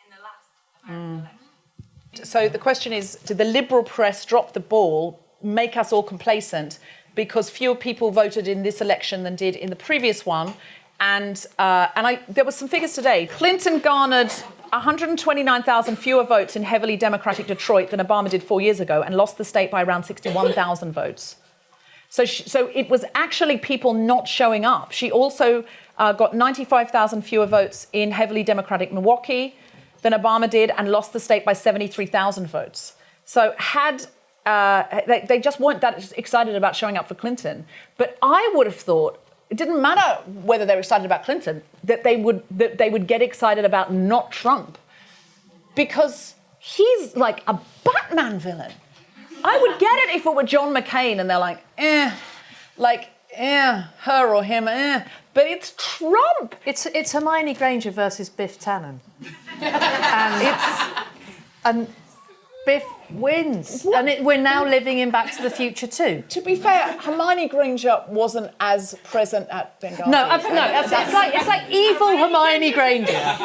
in the last American election. So the question is, did the liberal press drop the ball, make us all complacent, because fewer people voted in this election than did in the previous one? And there were some figures today. Clinton garnered 129,000 fewer votes in heavily Democratic Detroit than Obama did 4 years ago, and lost the state by around 61,000 votes. So it was actually people not showing up. She also got 95,000 fewer votes in heavily Democratic Milwaukee than Obama did, and lost the state by 73,000 votes. So they just weren't that excited about showing up for Clinton. But I would have thought it didn't matter whether they were excited about Clinton, that they would get excited about not Trump, because he's like a Batman villain. I would get it if it were John McCain and they're like, her or him, but it's Trump. It's Hermione Granger versus Biff Tannen, and Biff wins. What? And we're now living in Back to the Future too. To be fair, Hermione Granger wasn't as present at Benghazi. No, it's like evil Hermione Granger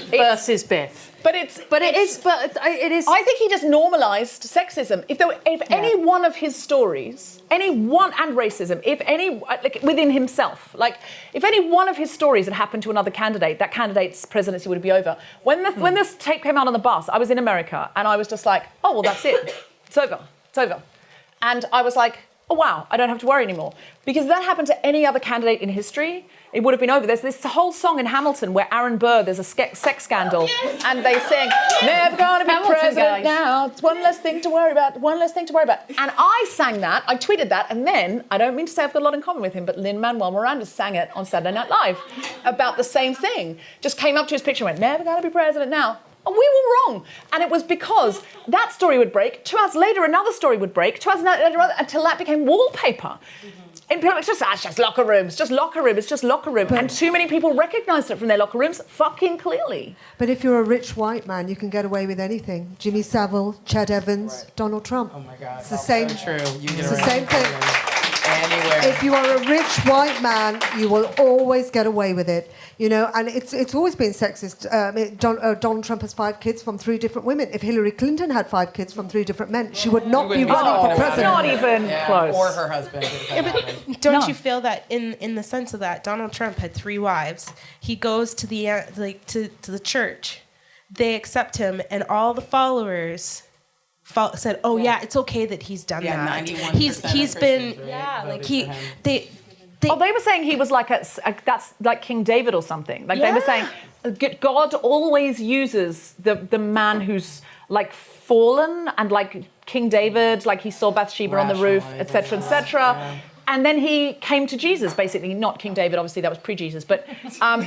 versus Biff. But it is. I think he just normalised sexism. If any one of his stories, and racism, within himself, if any one of his stories had happened to another candidate, that candidate's presidency would be over. When this tape came out on the bus, I was in America, and I was just like, oh well, that's it, it's over, and I was like, oh wow, I don't have to worry anymore, because if that happened to any other candidate in history, it would have been over. There's this whole song in Hamilton where Aaron Burr, there's a sex scandal, and they sing, never gonna be Hamilton, president now, it's one less thing to worry about. And I sang that, I tweeted that, and then, I don't mean to say I've got a lot in common with him, but Lin-Manuel Miranda sang it on Saturday Night Live about the same thing. Just came up to his picture and went, never gonna be president now. And we were wrong. And it was because that story would break, 2 hours later another story would break, 2 hours later until that became wallpaper. And people, it's just locker room, it's just locker room. And too many people recognised it from their locker rooms fucking clearly. But if you're a rich white man, you can get away with anything. Jimmy Savile, Chet Evans, Donald Trump. Oh my God. It's the same. True. It's the same thing. Anywhere. If you are a rich white man, you will always get away with it. And it's always been sexist. Donald Trump has 5 kids from 3 different women. If Hillary Clinton had 5 kids from 3 different men, she would not be running for president. Not even close. Or her husband. But don't you feel that in the sense of that, Donald Trump had 3 wives. He goes to the to the church. They accept him, and all the followers said, "Oh yeah, it's okay that he's done that. He's been they were saying he was like that's like King David or something. They were saying God always uses the man who's like fallen, and like King David, like he saw Bathsheba on the roof, etc., etc. Yeah. And then he came to Jesus, basically, not King David, obviously that was pre-Jesus, but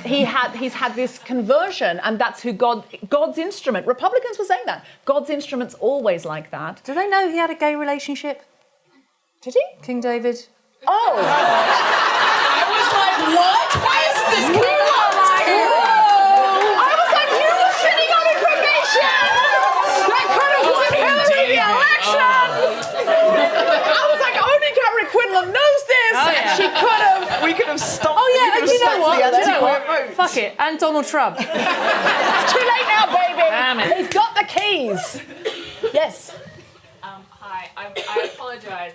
he's had this conversion, and that's who God's instrument. Republicans were saying that. God's instrument's always like that. Do they know he had a gay relationship? Did he? King David? Oh! I was like, what? Why is this coming up? I was like, you were sitting on information that could have won Hillary the election! I was like, only Carrie Quinlan knows have stopped. Oh yeah, and you know what? The You know what? anti-queer vote. Fuck it, and Donald Trump. It's too late now, baby. Damn it. He's got the keys. Yes. Hi, I apologise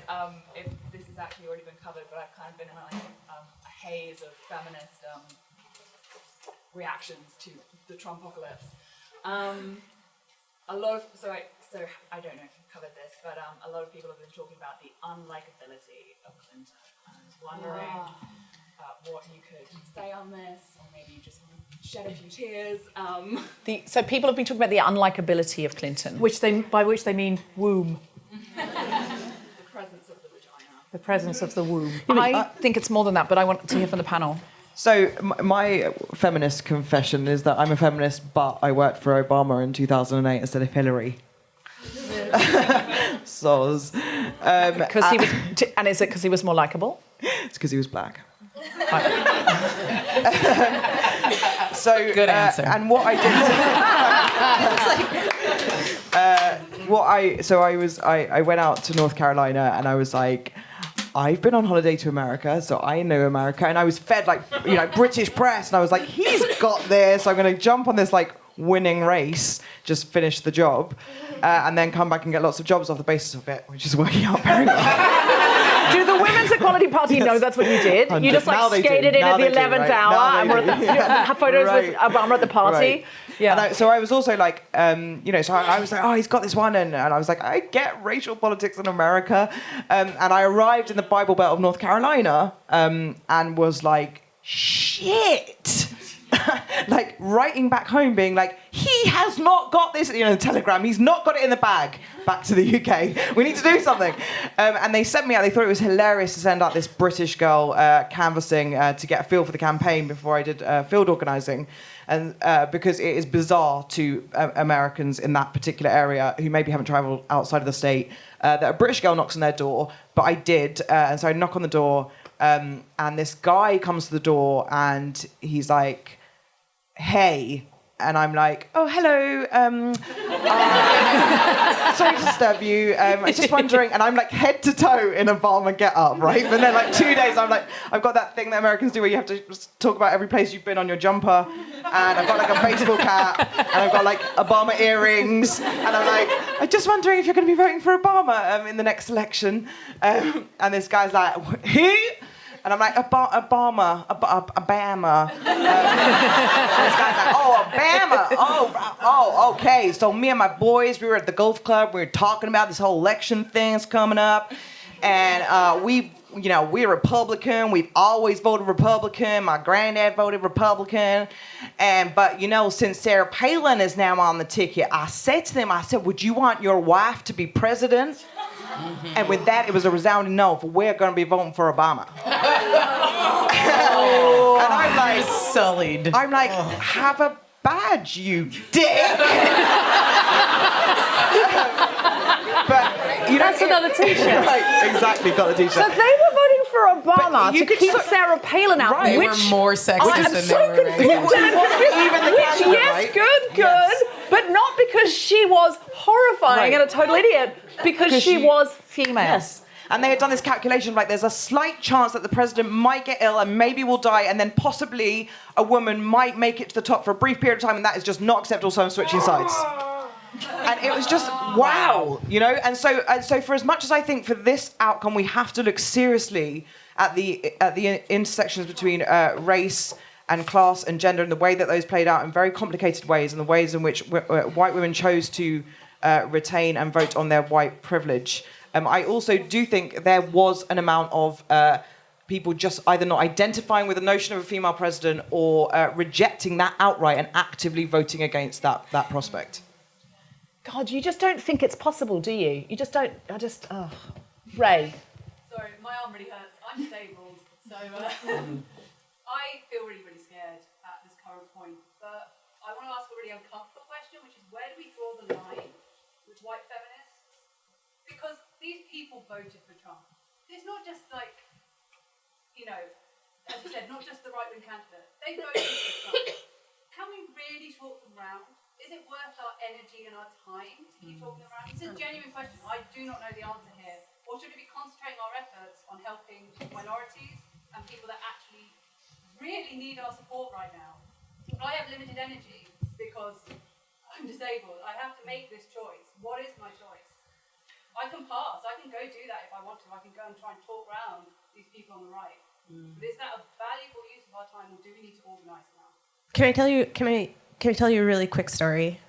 if this has actually already been covered, but I've kind of been in like a haze of feminist reactions to the Trumpocalypse. So I don't know if you've covered this, but a lot of people have been talking about the unlikability of Clinton and wondering what you could say on this, or maybe you just want to shed a few tears. So people have been talking about the unlikability of Clinton. By which they mean womb. The presence of the vagina. The presence of the womb. I think it's more than that, but I want to hear from the panel. So my feminist confession is that I'm a feminist, but I worked for Obama in 2008 instead of Hillary. Soz. Because he was, and is it because he was more likable? It's because he was black. So Good answer. And what I did, I went out to North Carolina and I was like, I've been on holiday to America, so I know America, and I was fed like British press, and I was like, he's got this. I'm going to jump on this like winning race, just finish the job, and then come back and get lots of jobs off the basis of it, which is working out very well. Do the Women's Equality Party know that's what you did? You just Now like they skated do. in Now at the they do, 11th right? hour, Now and they we're at do. the photos with Obama at the party. Right. Yeah. So I was also like, so I was like, oh, he's got this one, and I was like, I get racial politics in America, and I arrived in the Bible Belt of North Carolina, and was like, shit. Like writing back home being like, he has not got this, the telegram, he's not got it in the bag back to the UK. We need to do something. And they sent me out, they thought it was hilarious to send out this British girl canvassing to get a feel for the campaign before I did field organising. And because it is bizarre to Americans in that particular area who maybe haven't travelled outside of the state, that a British girl knocks on their door, but I did. And so I knock on the door, and this guy comes to the door and he's like, hey, and I'm like, oh, hello, sorry to disturb you, I was just wondering, and I'm like head to toe in Obama get up, right? But then like 2 days, I'm like, I've got that thing that Americans do where you have to talk about every place you've been on your jumper, and I've got like a baseball cap, and I've got like Obama earrings, and I'm like, I'm just wondering if you're going to be voting for Obama in the next election, and this guy's like, who? And I'm like, Obama. This guy's like, oh, Obama. Oh, okay. So me and my boys, we were at the golf club. We were talking about this whole election thing's coming up. And we're Republican. We've always voted Republican. My granddad voted Republican. But, since Sarah Palin is now on the ticket, I said to them, would you want your wife to be president? Mm-hmm. And with that, it was a resounding no, for we're going to be voting for Obama. And I'm like, sullied. I'm like, have a badge, you dick. But that's another T-shirt. Right, exactly, got the T-shirt. So they were voting for Obama to keep so, Sarah Palin out. Right. They were more sexist than they were. Yes, good. But not because she was horrifying and a total idiot, because she was female. Yes. And they had done this calculation, like there's a slight chance that the president might get ill and maybe will die, and then possibly a woman might make it to the top for a brief period of time, and that is just not acceptable, so I'm switching sides. And it was just, wow. And so for as much as I think for this outcome, we have to look seriously at the intersections between race and class and gender and the way that those played out in very complicated ways, and the ways in which white women chose to retain and vote on their white privilege. I also do think there was an amount of people just either not identifying with the notion of a female president or rejecting that outright and actively voting against that prospect. God, you just don't think it's possible, do you? You just don't. Ray. Sorry, my arm really hurts. I'm disabled, so I feel really, really scared at this current point. But I want to ask a really uncomfortable question, which is where do we draw the line with white feminists? Because these people voted for Trump. It's not just like, as you said, not just the right-wing candidate. They voted for Trump. Can we really talk them round? Is it worth our energy and our time to keep talking them round? It's a genuine question. I do not know the answer here. Or should we be concentrating our efforts on helping minorities and people that actually really need our support right now. I have limited energy because I'm disabled. I have to make this choice. What is my choice? I can pass. I can go do that if I want to. I can go and try and talk around these people on the right. But is that a valuable use of our time, or do we need to organise now? Can I tell you a really quick story?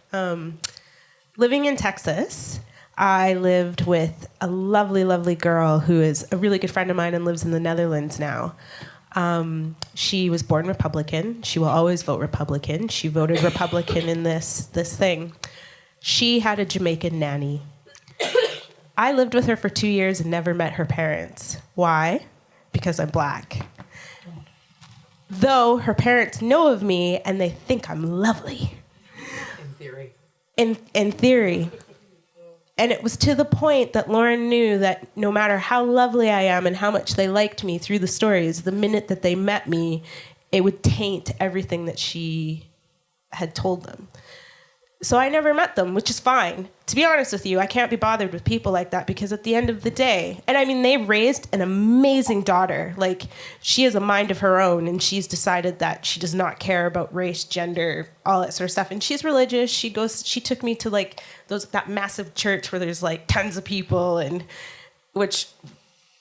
Living in Texas, I lived with a lovely, lovely girl who is a really good friend of mine and lives in the Netherlands now. She was born Republican. She will always vote Republican. She voted Republican in this thing. She had a Jamaican nanny. I lived with her for 2 years and never met her parents. Why? Because I'm black. Though her parents know of me and they think I'm lovely. In theory. In theory. And it was to the point that Lauren knew that no matter how lovely I am and how much they liked me through the stories, the minute that they met me, it would taint everything that she had told them. So I never met them, which is fine. To be honest with you, I can't be bothered with people like that because at the end of the day, and I mean, they raised an amazing daughter. Like, she has a mind of her own, and she's decided that she does not care about race, gender, all that sort of stuff. And she's religious. She took me to like that massive church where there's like tons of people, and which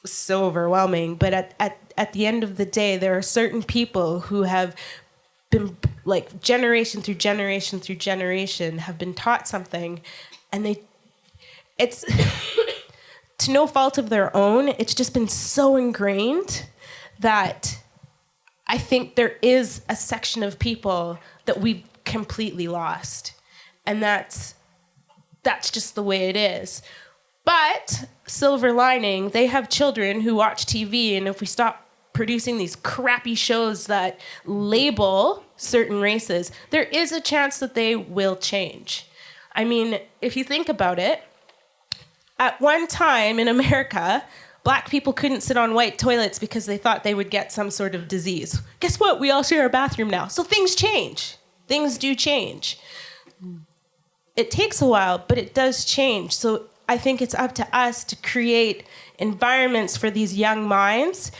was so overwhelming. But at the end of the day, there are certain people who have been like generation through generation through generation have been taught something, and it's to no fault of their own, it's just been so ingrained that I think there is a section of people that we've completely lost, and that's just the way it is. But silver lining, they have children who watch TV, and if we stop producing these crappy shows that label certain races, there is a chance that they will change. I mean, if you think about it, at one time in America, black people couldn't sit on white toilets because they thought they would get some sort of disease. Guess what? We all share a bathroom now. So things change. Things do change. It takes a while, but it does change. So I think it's up to us to create environments for these young minds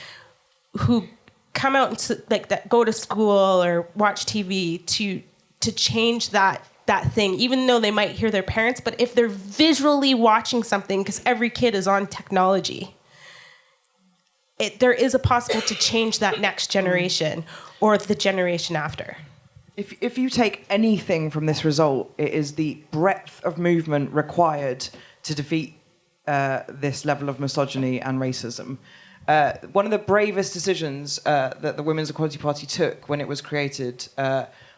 who come out and like that, go to school or watch TV to change that thing, even though they might hear their parents. But if they're visually watching something, because every kid is on technology, there is a possible to change that next generation or the generation after. If you take anything from this result, it is the breadth of movement required to defeat this level of misogyny and racism. One of the bravest decisions that the Women's Equality Party took when it was created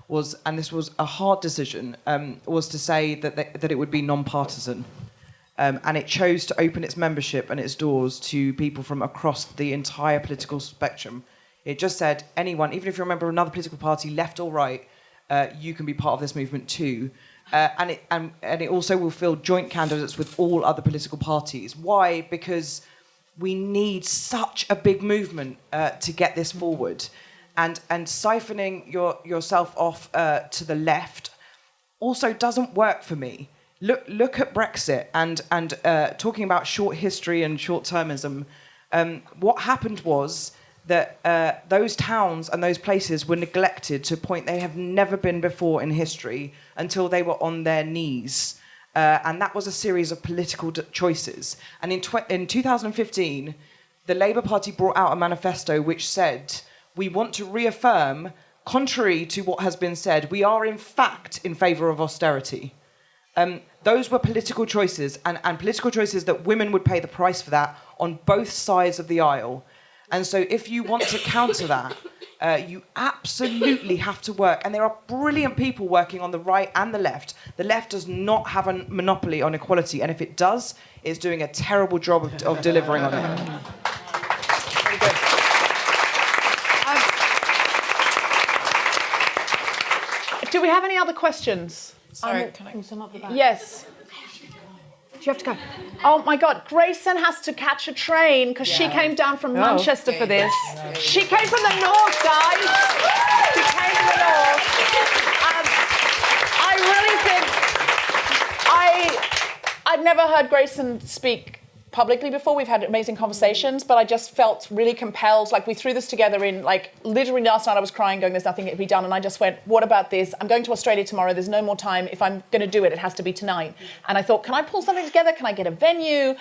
was, and this was a hard decision, was to say that it would be non-partisan. And it chose to open its membership and its doors to people from across the entire political spectrum. It just said, anyone, even if you're a member of another political party, left or right, you can be part of this movement too. And it also will field joint candidates with all other political parties. Why? Because we need such a big movement to get this forward. And siphoning yourself off to the left also doesn't work for me. Look at Brexit and talking about short history and short-termism. What happened was that those towns and those places were neglected to a point they have never been before in history until they were on their knees. And that was a series of political choices. And in 2015, the Labour Party brought out a manifesto which said, we want to reaffirm, contrary to what has been said, we are in fact in favour of austerity. Those were political choices, and political choices that women would pay the price for that on both sides of the aisle. And so if you want to counter that, you absolutely have to work. And there are brilliant people working on the right and the left. The left does not have a monopoly on equality. And if it does, it's doing a terrible job of delivering on it. Very good. Do we have any other questions? Sorry, can I sum up the back? Yes. You have to go. Oh my God, Grayson has to catch a train because she came down from Manchester for this. She came from the north, guys. She came from the north. I really think I'd never heard Grayson speak publicly before. We've had amazing conversations, but I just felt really compelled. Like, we threw this together in, like, literally last night I was crying, going, there's nothing that can be done. And I just went, what about this? I'm going to Australia tomorrow. There's no more time. If I'm going to do it, it has to be tonight. And I thought, can I pull something together? Can I get a venue?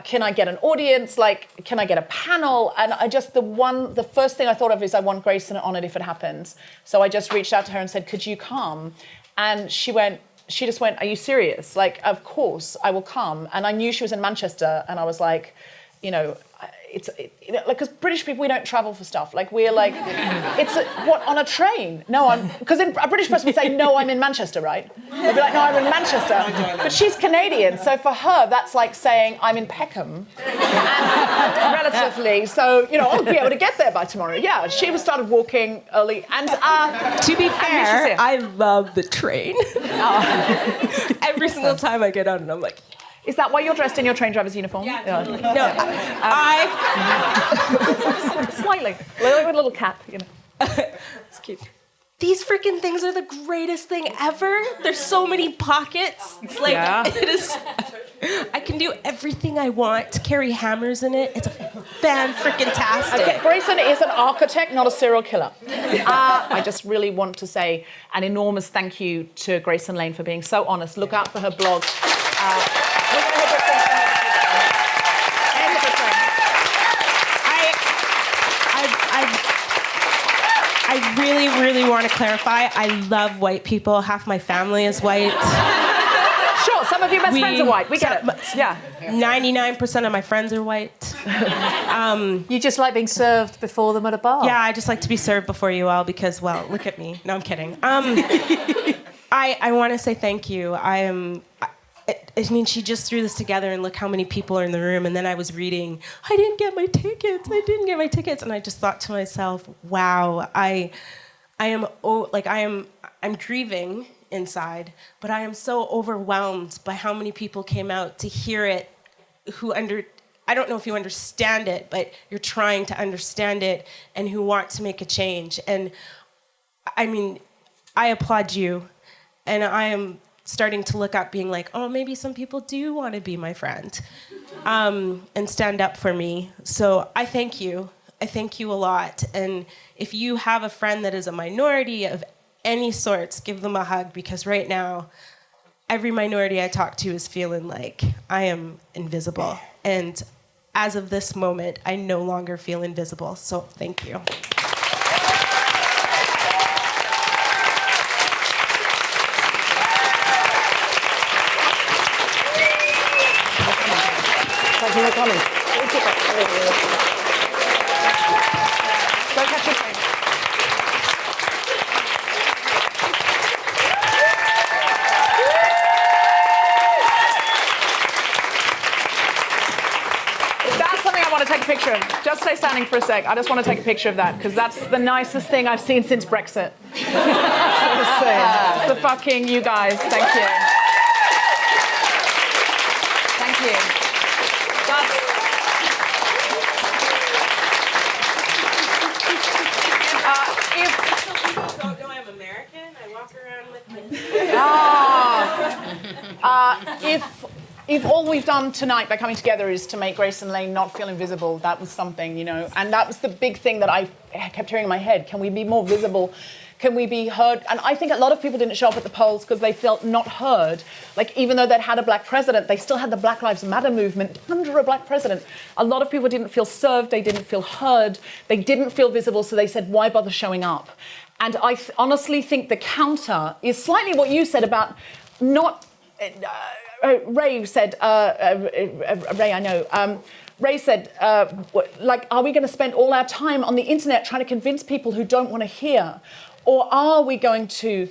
Can I get an audience? Like, can I get a panel? And I just, the first thing I thought of is I want Grayson on it if it happens. So I just reached out to her and said, could you come? And she just went, are you serious? Like, of course I will come. And I knew she was in Manchester, and I was like, you know, like, because British people, we don't travel for stuff. Like, we're like, what, on a train? No, because a British person would say, no, I'm in Manchester, right? They'd be like, no, I'm in Manchester. But she's Canadian, so for her, that's like saying, I'm in Peckham. And relatively, so, you know, I'll be able to get there by tomorrow. Yeah, she started walking early. And to be fair, I love the train. Every single time I get on, and I'm like, is that why you're dressed in your train driver's uniform? Yeah, totally. No, slightly. With a little cap, you know. It's cute. These freaking things are the greatest thing ever. There's so many pockets. It's like, it is. I can do everything I want to carry hammers in it. It's a fan-freaking-tastic. Okay, Grayson is an architect, not a serial killer. I just really want to say an enormous thank you to Grayson Lane for being so honest. Look out for her blog. I really, really want to clarify. I love white people. Half my family is white. Sure, some of your best friends are white. We get it. Yeah. 99% of my friends are white. You just like being served before them at a bar? Yeah, I just like to be served before you all because, well, look at me. No, I'm kidding. I want to say thank you. I mean, she just threw this together, and look how many people are in the room. And then I was reading, I didn't get my tickets. And I just thought to myself, wow, I'm grieving inside, but I am so overwhelmed by how many people came out to hear it, I don't know if you understand it, but you're trying to understand it, and who want to make a change. And I mean, I applaud you, and I am starting to look up, being like, oh, maybe some people do want to be my friend, and stand up for me. So I thank you. I thank you a lot. And if you have a friend that is a minority of any sorts, give them a hug, because right now, every minority I talk to is feeling like I am invisible. And as of this moment, I no longer feel invisible. So thank you. Thank you for coming. Go catch your train. If that's something I want to take a picture of, just stay standing for a sec. I just want to take a picture of that, because that's the nicest thing I've seen since Brexit. It's the fucking you guys. Thank you. Thank you. Don't know I'm American. I walk around with if all we've done tonight by coming together is to make Grayson Lane not feel invisible, that was something, you know, and that was the big thing that I kept hearing in my head. Can we be more visible? Can we be heard? And I think a lot of people didn't show up at the polls because they felt not heard. Like, even though they'd had a black president, they still had the Black Lives Matter movement under a black president. A lot of people didn't feel served, they didn't feel heard, they didn't feel visible, so they said, why bother showing up? And I honestly think the counter is slightly what you said about not... Ray said, Ray, I know... Ray said, like, are we going to spend all our time on the internet trying to convince people who don't want to hear? Or are we going to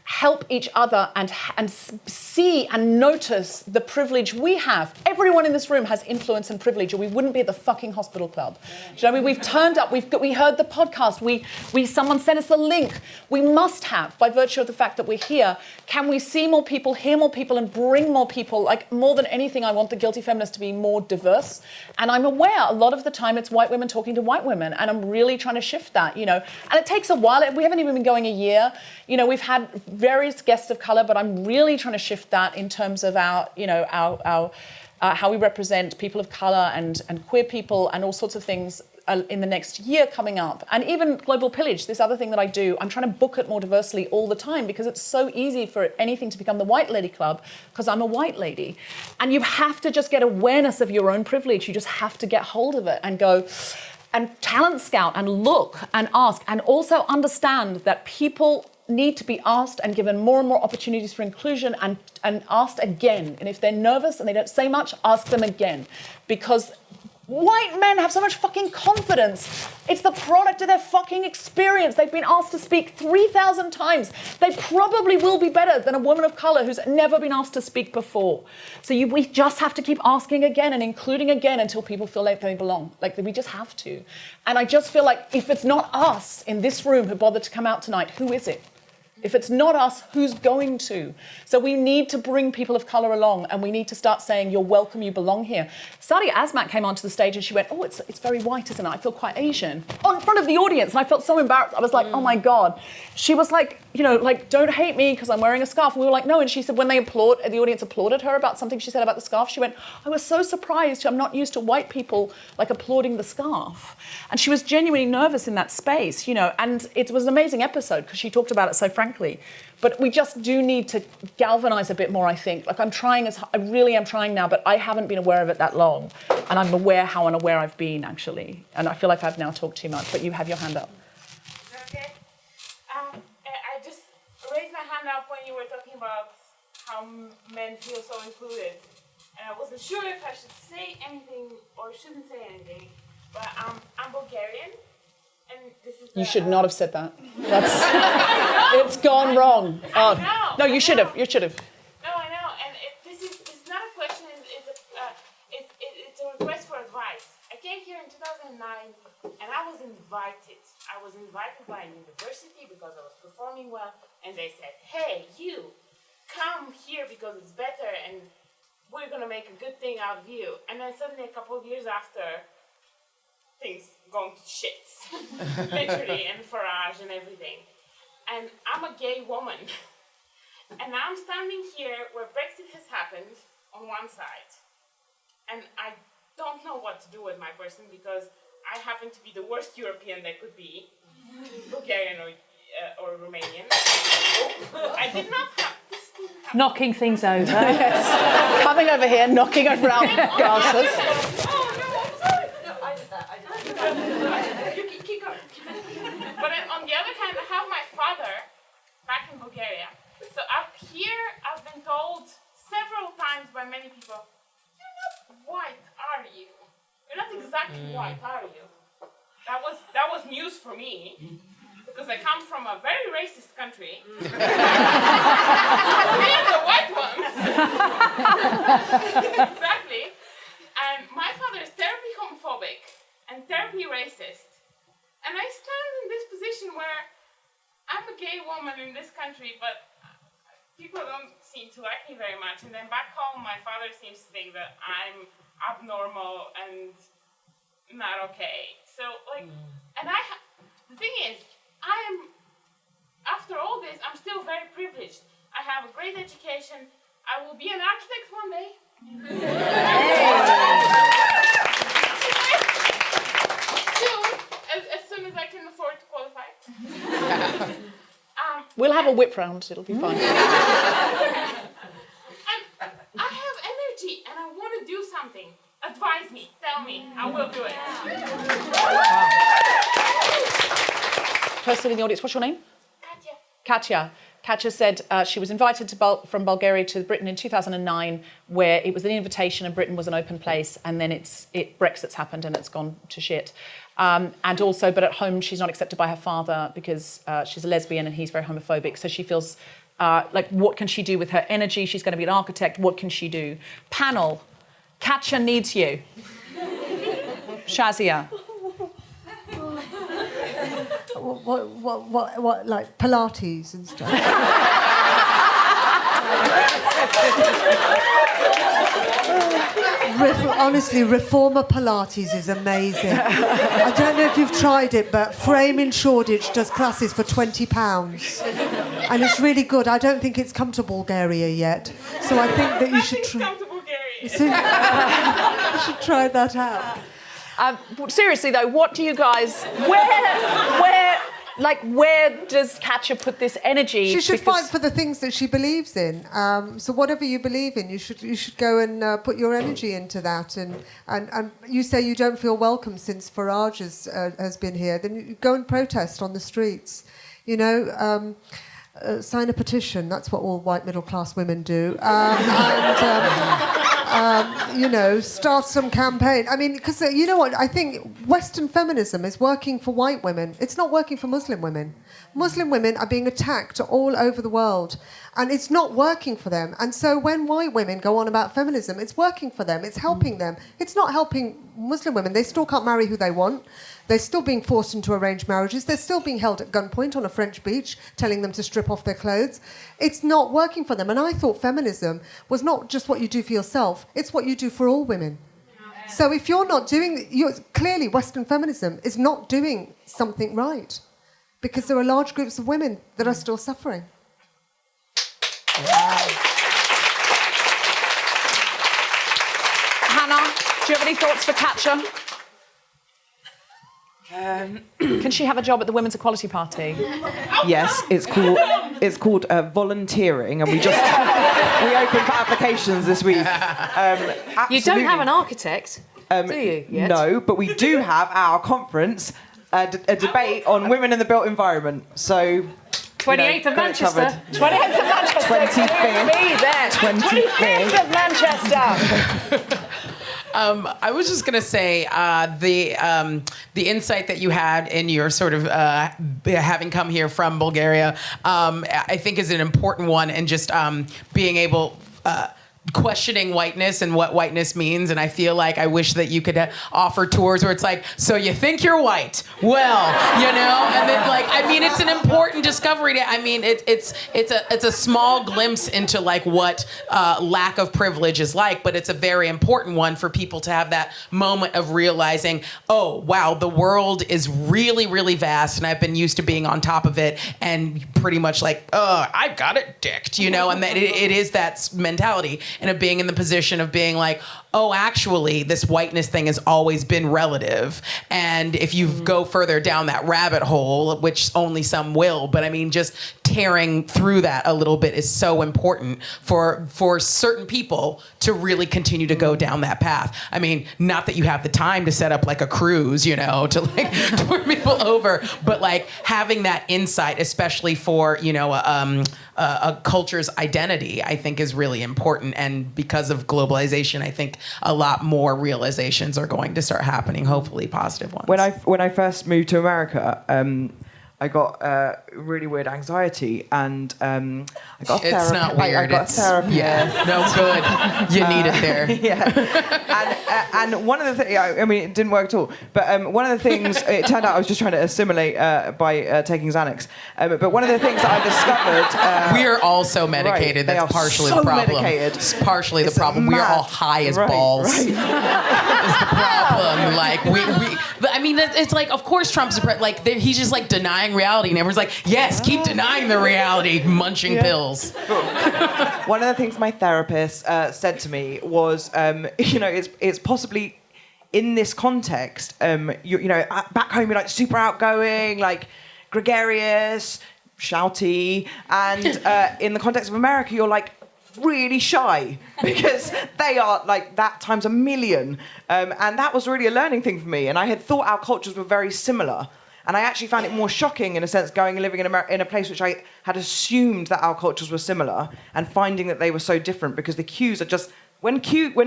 help each other and see and notice the privilege we have? Everyone in this room has influence and privilege, or we wouldn't be at the fucking hospital club. Do you know what I mean? We've turned up, we heard the podcast, someone sent us a link. We must have, by virtue of the fact that we're here, can we see more people, hear more people, and bring more people? Like, more than anything, I want the Guilty Feminist to be more diverse. And I'm aware a lot of the time it's white women talking to white women, and I'm really trying to shift that, you know. And it takes a while. We haven't even been going a year. You know, we've had various guests of colour, but I'm really trying to shift that in terms of our how we represent people of colour and queer people and all sorts of things in the next year coming up. And even Global Pillage, this other thing that I do, I'm trying to book it more diversely all the time because it's so easy for anything to become the white lady club because I'm a white lady. And you have to just get awareness of your own privilege. You just have to get hold of it and go and talent scout and look and ask and also understand that people need to be asked and given more and more opportunities for inclusion and asked again. And if they're nervous and they don't say much, ask them again. Because white men have so much fucking confidence. It's the product of their fucking experience. They've been asked to speak 3,000 times. They probably will be better than a woman of colour who's never been asked to speak before. So we just have to keep asking again and including again until people feel like they belong. Like we just have to. And I just feel like if it's not us in this room who bothered to come out tonight, who is it? If it's not us, who's going to? So we need to bring people of colour along and we need to start saying, you're welcome, you belong here. Sadia Azmat came onto the stage and she went, oh, it's very white, isn't it? I feel quite Asian. In front of the audience. And I felt so embarrassed. I was like, oh my God. She was like, don't hate me because I'm wearing a scarf. And we were like, no. And she said when the audience applauded her about something she said about the scarf, she went, I was so surprised. I'm not used to white people like applauding the scarf. And she was genuinely nervous in that space, and it was an amazing episode because she talked about it so frankly. But we just do need to galvanise a bit more, I think. Like I really am trying now, but I haven't been aware of it that long. And I'm aware how unaware I've been, actually. And I feel like I've now talked too much, but you have your hand up. Okay. I just raised my hand up when you were talking about how men feel so included. And I wasn't sure if I should say anything or shouldn't say anything. But I'm Bulgarian. And this is you should not have said that. It's gone wrong. I know. No, you should have. You should have. No, I know. And this is not a question. It's a request for advice. I came here in 2009, and I was invited. I was invited by a university because I was performing well, and they said, "Hey, you, come here because it's better, and we're gonna make a good thing out of you." And then suddenly, a couple of years after, things going to shit, literally, and Farage and everything. And I'm a gay woman. And I'm standing here where Brexit has happened on one side. And I don't know what to do with my person because I happen to be the worst European there could be, Bulgarian or Romanian. I did not have this. Knocking things over. Yes. Coming over here, knocking over our glasses. But on the other hand, I have my father back in Bulgaria. So up here, I've been told several times by many people, you're not white, are you? You're not exactly white, are you? That was news for me, because I come from a very racist country. We are the white ones. Exactly. And my father is terribly homophobic and terribly racist. And I stand in this position where I'm a gay woman in this country, but people don't seem to like me very much. And then back home, my father seems to think that I'm abnormal and not okay. So, and the thing is, after all this, I'm still very privileged. I have a great education. I will be an architect one day. As soon as I can afford to qualify. We'll have a whip round. It'll be fun. And I have energy and I want to do something. Advise me. Tell me. I will do it. Person in the audience, what's your name? Katya. Katya said she was invited from Bulgaria to Britain in 2009, where it was an invitation and Britain was an open place, and then Brexit's happened and it's gone to shit. And also, but at home she's not accepted by her father because she's a lesbian and he's very homophobic. So she feels what can she do with her energy? She's going to be an architect. What can she do? Panel, Katya needs you. Shazia. What, like Pilates and stuff? Honestly, Reformer Pilates is amazing. I don't know if you've tried it, but Frame in Shoreditch does classes for £20. and it's really good. I don't think it's come to Bulgaria yet, so I think that you should try. You should try that out. Seriously though, what do you guys? Where does Katja put this energy? She should fight for the things that she believes in. So whatever you believe in, you should go and put your energy into that. And you say you don't feel welcome since Farage has been here. Then you go and protest on the streets. You know, sign a petition. That's what all white middle class women do. You know, start some campaign. I mean, because you know what? I think Western feminism is working for white women. It's not working for Muslim women. Muslim women are being attacked all over the world, and it's not working for them. And so when white women go on about feminism, it's working for them. It's helping them. It's not helping Muslim women. They still can't marry who they want. They're still being forced into arranged marriages. They're still being held at gunpoint on a French beach, telling them to strip off their clothes. It's not working for them. And I thought feminism was not just what you do for yourself, it's what you do for all women. So if you're not doing, clearly Western feminism is not doing something right, because there are large groups of women that are still suffering. Hannah, do you have any thoughts for Katja? Can she have a job at the Women's Equality Party? Yes, it's called volunteering, and we opened for applications this week. You don't have an architect, do you? Yet? No, but we do have our conference, a debate on women in the built environment. So 28th of Manchester. 28th of Manchester. 25th. Be there. 25th of Manchester. I was just gonna say the insight that you had in your sort of having come here from Bulgaria, I think is an important one, and just being able. Questioning whiteness and what whiteness means, and I feel like I wish that you could offer tours where it's like, so you think you're white, well, you know, and then like, I mean, it's an important discovery. It's a small glimpse into like what lack of privilege is like, but it's a very important one for people to have that moment of realizing, oh wow, the world is really, really vast, and I've been used to being on top of it, and pretty much like, I've got it dicked, you know, and that it is that mentality. And of being in the position of being like, oh, actually, this whiteness thing has always been relative. And if you go further down that rabbit hole, which only some will, but I mean, just tearing through that a little bit is so important for certain people to really continue to go down that path. I mean, not that you have the time to set up like a cruise, you know, to like tour people over, but like having that insight, especially for, you know, a culture's identity, I think is really important. And because of globalization, I think a lot more realizations are going to start happening, hopefully positive ones. When I first moved to America, I got really weird anxiety, and I got therapy. It's not weird. I got therapy. Yeah, no good. You need it there. Yeah. And one of the things, I mean, it didn't work at all. But one of the things, it turned out I was just trying to assimilate by taking Xanax. But one of the things that I discovered... we are all so medicated. Right, that's partially so the problem. Medicated. It's partially the problem. We are all high as balls. Right. Is the problem. Like, I mean, it's like, of course Trump's like, he's just like denying reality, and everyone's like, yes, keep denying the reality, munching pills. One of the things my therapist said to me was, you know, it's possibly in this context, you know, back home you're like super outgoing, like gregarious, shouty, and in the context of America you're like really shy, because they are like that times a million, and that was really a learning thing for me. And I had thought our cultures were very similar. And I actually found it more shocking, in a sense, going and living in a place which I had assumed that our cultures were similar, and finding that they were so different, because the cues are just when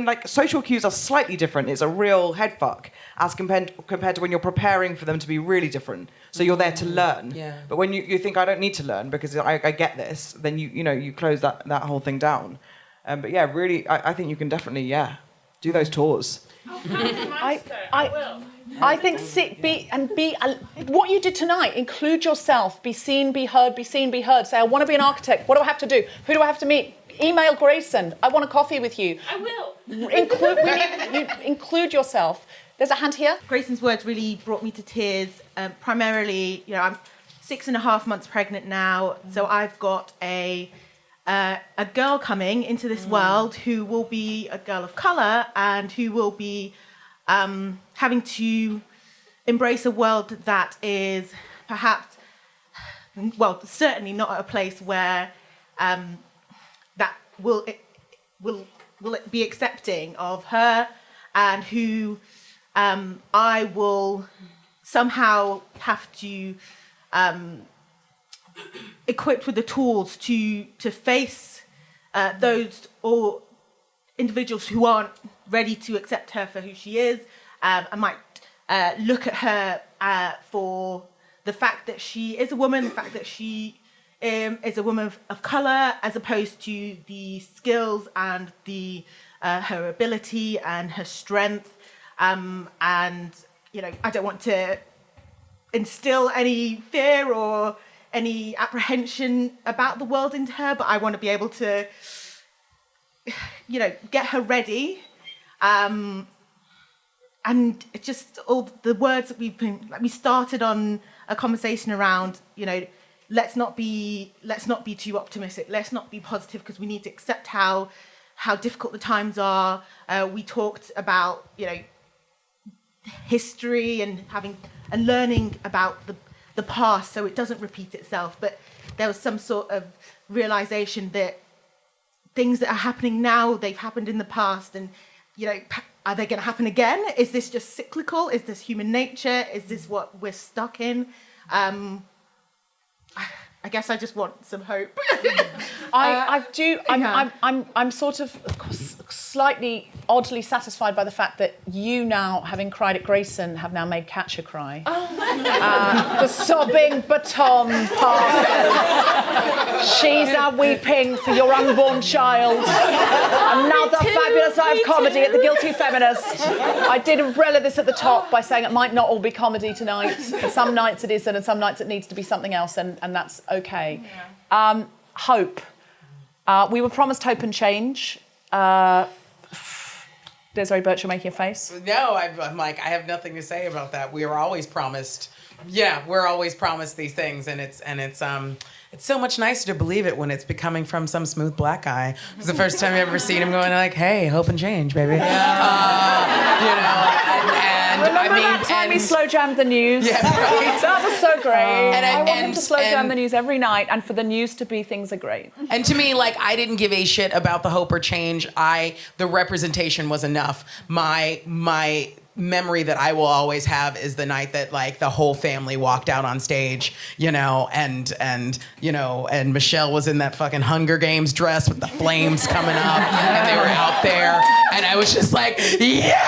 like social cues are slightly different, it's a real head fuck as compared to when you're preparing for them to be really different. So you're there to learn. Yeah. But when you think I don't need to learn because I get this, then you close that whole thing down. But yeah, really, I think you can definitely do those tours. I will. I think what you did tonight, include yourself, be seen, be heard, be seen, be heard. Say, I want to be an architect. What do I have to do? Who do I have to meet? Email Grayson. I want a coffee with you. I will. Include yourself. There's a hand here. Grayson's words really brought me to tears. Primarily, you know, 6.5 months pregnant now, so I've got a girl coming into this world who will be a girl of colour and who will be having to embrace a world that is perhaps, well, certainly not at a place where that will be accepting of her, and who I will somehow have to equipped with the tools to face those or individuals who aren't ready to accept her for who she is. I might look at her for the fact that she is a woman, the fact that she is a woman of colour, as opposed to the skills and the her ability and her strength. And you know, I don't want to instill any fear or any apprehension about the world into her, but I want to be able to, you know, get her ready. And just all the words that we've been, like, we started on a conversation around, you know, let's not be too optimistic. Let's not be positive, because we need to accept how difficult the times are. We talked about, you know, history and learning about the past so it doesn't repeat itself. But there was some sort of realization that things that are happening now, they've happened in the past, and, you know, are they going to happen again? Is this just cyclical? Is this human nature? Is this what we're stuck in? I guess I just want some hope. I'm sort of slightly oddly satisfied by the fact that you now, having cried at Grayson, have now made Catcher cry. The sobbing baton passes. She's now weeping for your unborn child. Another fabulous night of comedy at the Guilty Feminist. I did umbrella this at the top by saying it might not all be comedy tonight. Some nights it isn't, and some nights it needs to be something else, and that's okay. Yeah. Hope. We were promised hope and change. Desiree Burch, you're making a face. No, I'm like, I have nothing to say about that. We were always promised. Yeah, we're always promised these things, and it's so much nicer to believe it when it's coming from some smooth black guy. It's the first time I've ever seen him going like, "Hey, hope and change, baby." Yeah. You know, and remember I mean, that time he slow jammed the news? Yeah, right. That was so great. I want him to slow jam the news every night, and for the news to be things are great. And to me, like, I didn't give a shit about the hope or change. The representation was enough. My memory that I will always have is the night that, like, the whole family walked out on stage, you know, and you know, and Michelle was in that fucking Hunger Games dress with the flames coming up, and they were out there, and I was just like, yeah,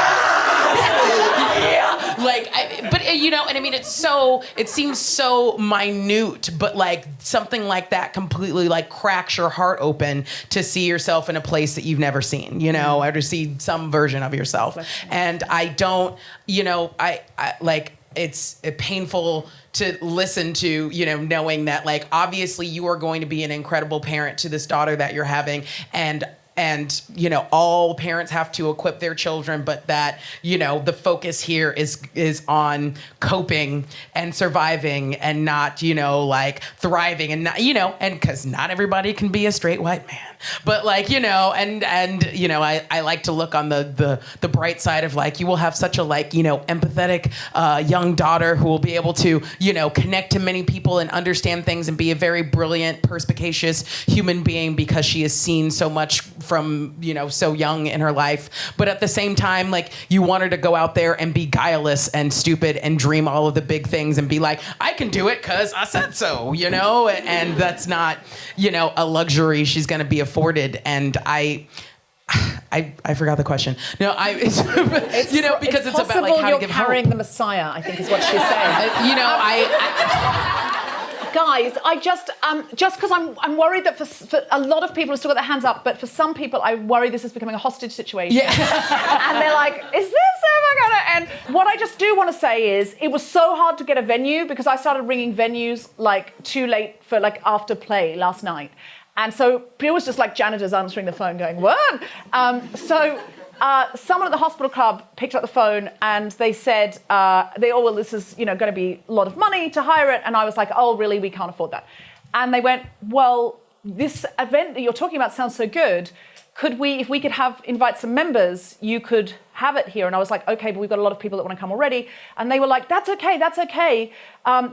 like, but you know, and I mean, it seems so minute, but like something like that completely like cracks your heart open to see yourself in a place that you've never seen, you know, or to see some version of yourself. And I don't, you know, I like, it's painful to listen to, you know, knowing that, like, obviously you are going to be an incredible parent to this daughter that you're having, and you know, all parents have to equip their children, but that, you know, the focus here is on coping and surviving, and not, you know, like thriving, and not, you know, and because not everybody can be a straight white man, but like, you know, and you know, I like to look on the bright side of, like, you will have such a, like, you know, empathetic young daughter who will be able to, you know, connect to many people and understand things and be a very brilliant, perspicacious human being, because she has seen so much from, you know, so young in her life. But at the same time, like, you want her to go out there and be guileless and stupid and dream all of the big things and be like, I can do it because I said so, you know, and that's not, you know, a luxury she's going to be afforded. And I forgot the question. No, it's you know, because it's about, like, how to give hope. You're carrying the Messiah, I think is what she's saying. You know, Guys, I just because I'm worried that for a lot of people have still got their hands up, but for some people I worry this is becoming a hostage situation. Yeah. And they're like, is this ever gonna end? What I just do want to say is, it was so hard to get a venue, because I started ringing venues like too late for, like, after play last night. And so it was just like janitors answering the phone going, what? So someone at the hospital club picked up the phone and they said, this is, going to be a lot of money to hire it. And I was like, oh, really? We can't afford that. And they went, well, this event that you're talking about sounds so good. If we could invite some members, you could have it here. And I was like, okay, but we've got a lot of people that want to come already. And they were like, that's okay,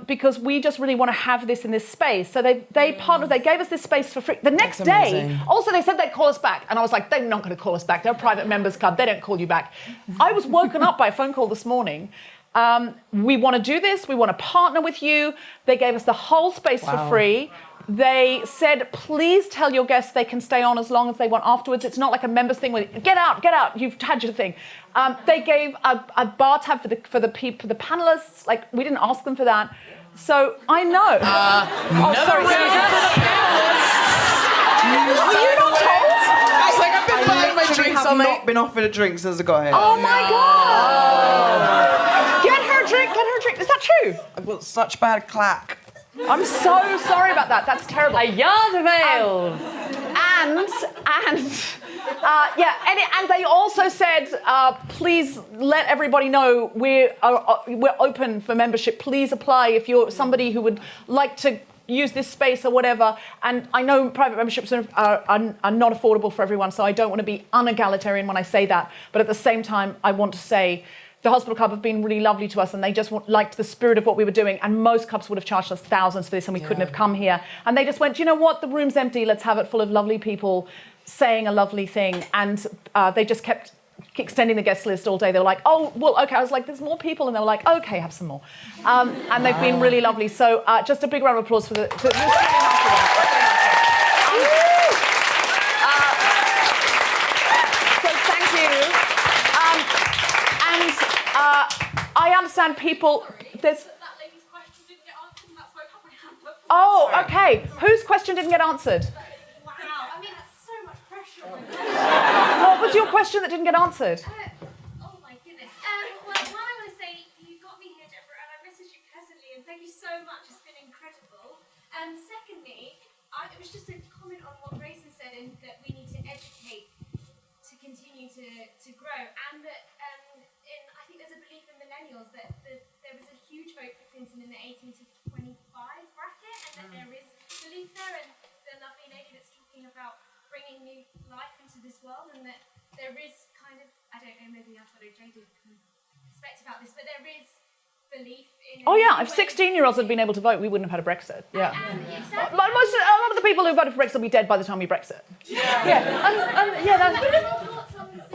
because we just really want to have this in this space. So they gave us this space for free. The next day, also they said they'd call us back. And I was like, they're not going to call us back. They're a private members club. They don't call you back. I was woken up by a phone call this morning. We want to do this. We want to partner with you. They gave us the whole space for free. They said, please tell your guests they can stay on as long as they want afterwards. It's not like a members thing where get out, you've had your thing. They gave a bar tab for the panelists. Like, we didn't ask them for that. So I know. Sorry. Were you not told? I was like, I've been buying my drinks all night. I've not been offered a drink since I got here. Oh my God! Get her a drink. Is that true? I've got such bad clack. I'm so sorry about that. That's terrible. A yard of ale. And they also said, please let everybody know we're open for membership. Please apply if you're somebody who would like to use this space or whatever. And I know private memberships are not affordable for everyone, so I don't want to be unegalitarian when I say that. But at the same time, I want to say the hospital club have been really lovely to us, and they just liked the spirit of what we were doing. And most clubs would have charged us thousands for this, and we couldn't have come here. And they just went, you know what? The room's empty. Let's have it full of lovely people saying a lovely thing. And they just kept extending the guest list all day. They were like, oh, well, okay. I was like, there's more people. And they were like, okay, have some more. And they've been really lovely. So just a big round of applause for this. I understand people. There's. Oh, okay. Whose question didn't get answered? Wow, I mean, that's so much pressure. What was your question that didn't get answered? Oh my goodness. Well, one, I want to say you got me here, Deborah, and I messaged you personally, and thank you so much. It's been incredible. Secondly, it was just a comment on what Grayson said, and that we need to educate to continue to grow, and that. I think there's a belief in millennials that there was a huge vote for Clinton in the 18 to 25 bracket, and that there is belief there, and the lovely lady that's talking about bringing new life into this world, and that there is kind of, I don't know, maybe I've got a jaded perspective about this, but there is belief in... Oh yeah, if 16-year-olds had been able to vote, we wouldn't have had a Brexit. Yeah. Exactly. A lot of the people who voted for Brexit will be dead by the time we Brexit.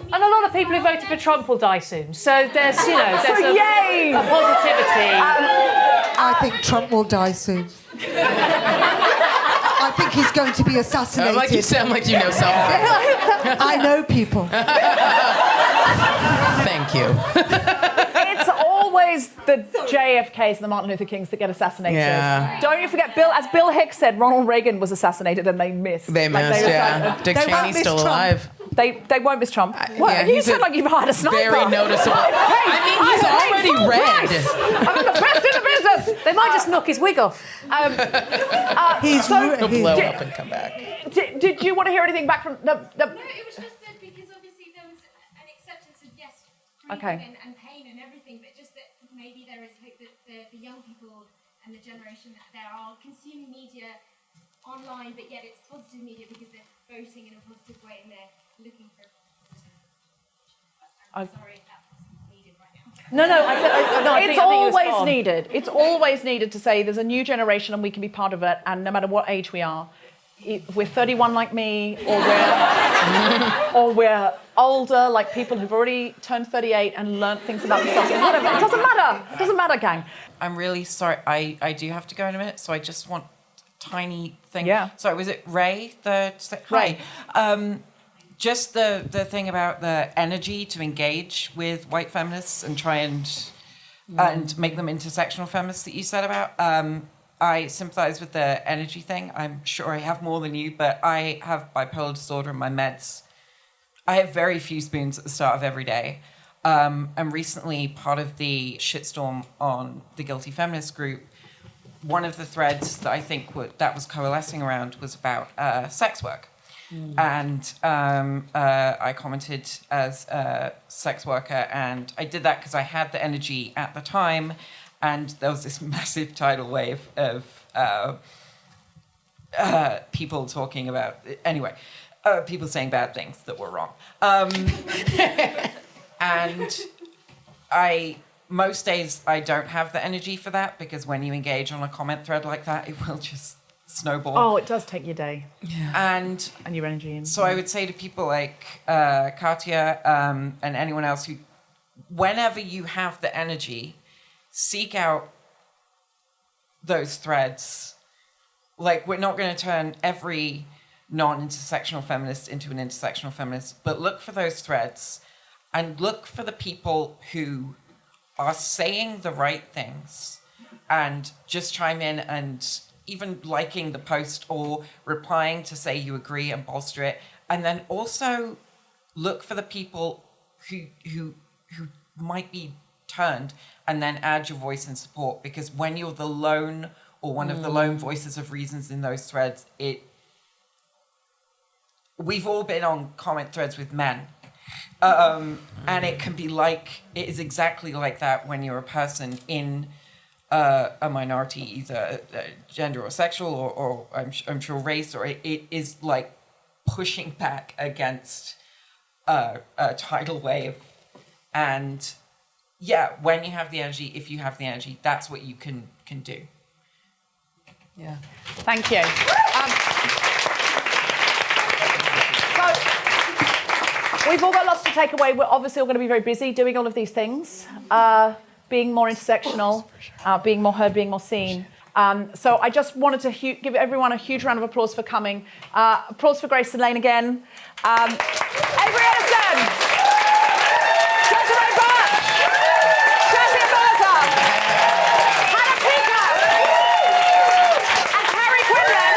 And a lot of people who voted for Trump will die soon. So there's, yay! A positivity. I think Trump will die soon. I think he's going to be assassinated. Like you sound like you know something. I know people. Thank you. It's always the JFKs and the Martin Luther Kings that get assassinated. Yeah. Don't you forget, as Bill Hicks said, Ronald Reagan was assassinated and they missed. They missed, Dick Cheney's still alive. They won't miss Trump. You sound like you've hired a sniper. Very noticeable. He's already red. I'm the best in the business. They might just knock his wig off. He'll blow up and come back. Did you want to hear anything back from the... No, it was just that because obviously there was an acceptance of, yes, grief and pain and everything, but just that maybe there is hope that the young people and the generation that there are consuming media online, but yet it's positive media because they're voting in a positive way and they're looking for positive. I'm sorry if that wasn't needed right now. It's always needed. It's always needed to say there's a new generation and we can be part of it, and no matter what age we are, if we're 31 like me, or we're older like people who've already turned 38 and learnt things about themselves. Whatever. It doesn't matter. It doesn't matter, gang. I'm really sorry. I do have to go in a minute, so I just want tiny thing. Yeah. Sorry, was it Ray? Ray. Just the thing about the energy to engage with white feminists and try and make them intersectional feminists that you said about. I sympathise with the energy thing. I'm sure I have more than you, but I have bipolar disorder and my meds. I have very few spoons at the start of every day. And recently, part of the shitstorm on the Guilty Feminist group, one of the threads that I think that was coalescing around was about sex work. And I commented as a sex worker, and I did that because I had the energy at the time, and there was this massive tidal wave of people talking about, people saying bad things that were wrong. And most days I don't have the energy for that, because when you engage on a comment thread like that, it will just snowball. Oh, it does take your day. Yeah. And your energy. So I would say to people like Katya and anyone else who, whenever you have the energy, seek out those threads. Like, we're not going to turn every non-intersectional feminist into an intersectional feminist, but look for those threads and look for the people who are saying the right things, and just chime in and even liking the post or replying to say you agree and bolster it. And then also look for the people who might be turned, and then add your voice in support, because when you're the lone or one of the lone voices of reasons in those threads, we've all been on comment threads with men. And it is exactly like that when you're a person in a minority, either gender or sexual, or I'm sure race, or it is like pushing back against a tidal wave. And yeah, when you have the energy, if you have the energy, that's what you can do. Yeah. Thank you. So we've all got lots to take away. We're obviously all going to be very busy doing all of these things, being more intersectional, being more heard, being more seen. So I just wanted to give everyone a huge round of applause for coming. Applause for Grayson Lane again. Avery Edison. Desiree Burch. Shazia Mirza. Hannah Peacock. And Carrie Quinlan.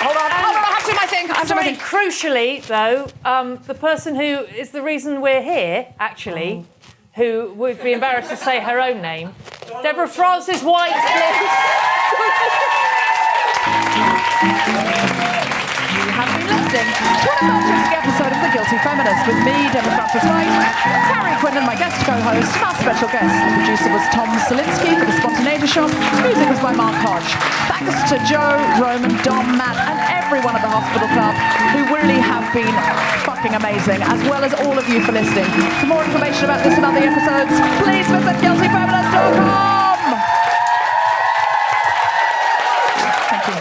Hold on, I have to do my thing. Sorry, crucially, though, the person who is the reason we're here, actually, who would be embarrassed to say her own name, Deborah Frances-White, please. You have been listening to an emergency episode of The Guilty Feminist with me, Deborah Frances-White, Carrie Quinlan, my guest co-host, and our special guest. The producer was Tom Selinsky for The Spontaneity Shop. Music was by Mark Hodge. Thanks to Joe, Roman, Dom, Matt, and everyone at the Hospital Club who really have been fucking amazing, as well as all of you for listening. For more information about this and other episodes, please visit guiltyfeminist.com. Thank you.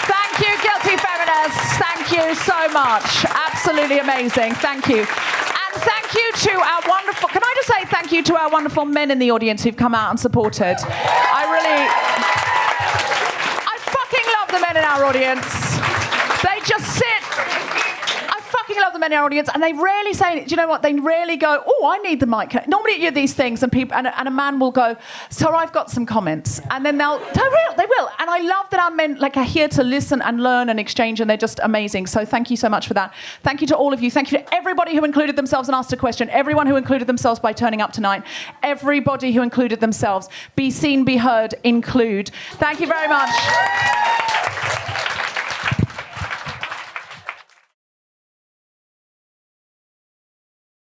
Thank you, Guilty Feminists. Thank you so much. Absolutely amazing. Thank you. And thank you to our wonderful, can I just say thank you to our wonderful men in the audience who've come out and supported. I fucking love the men in our audience. They just sit. I fucking love the men in our audience, and they rarely say, do you know what? They rarely go, oh, I need the mic. Normally you do these things, and people, and a man will go, so I've got some comments, and then they will. And I love that our men are here to listen and learn and exchange, and they're just amazing. So thank you so much for that. Thank you to all of you. Thank you to everybody who included themselves and asked a question. Everyone who included themselves by turning up tonight. Everybody who included themselves. Be seen, be heard, include. Thank you very much.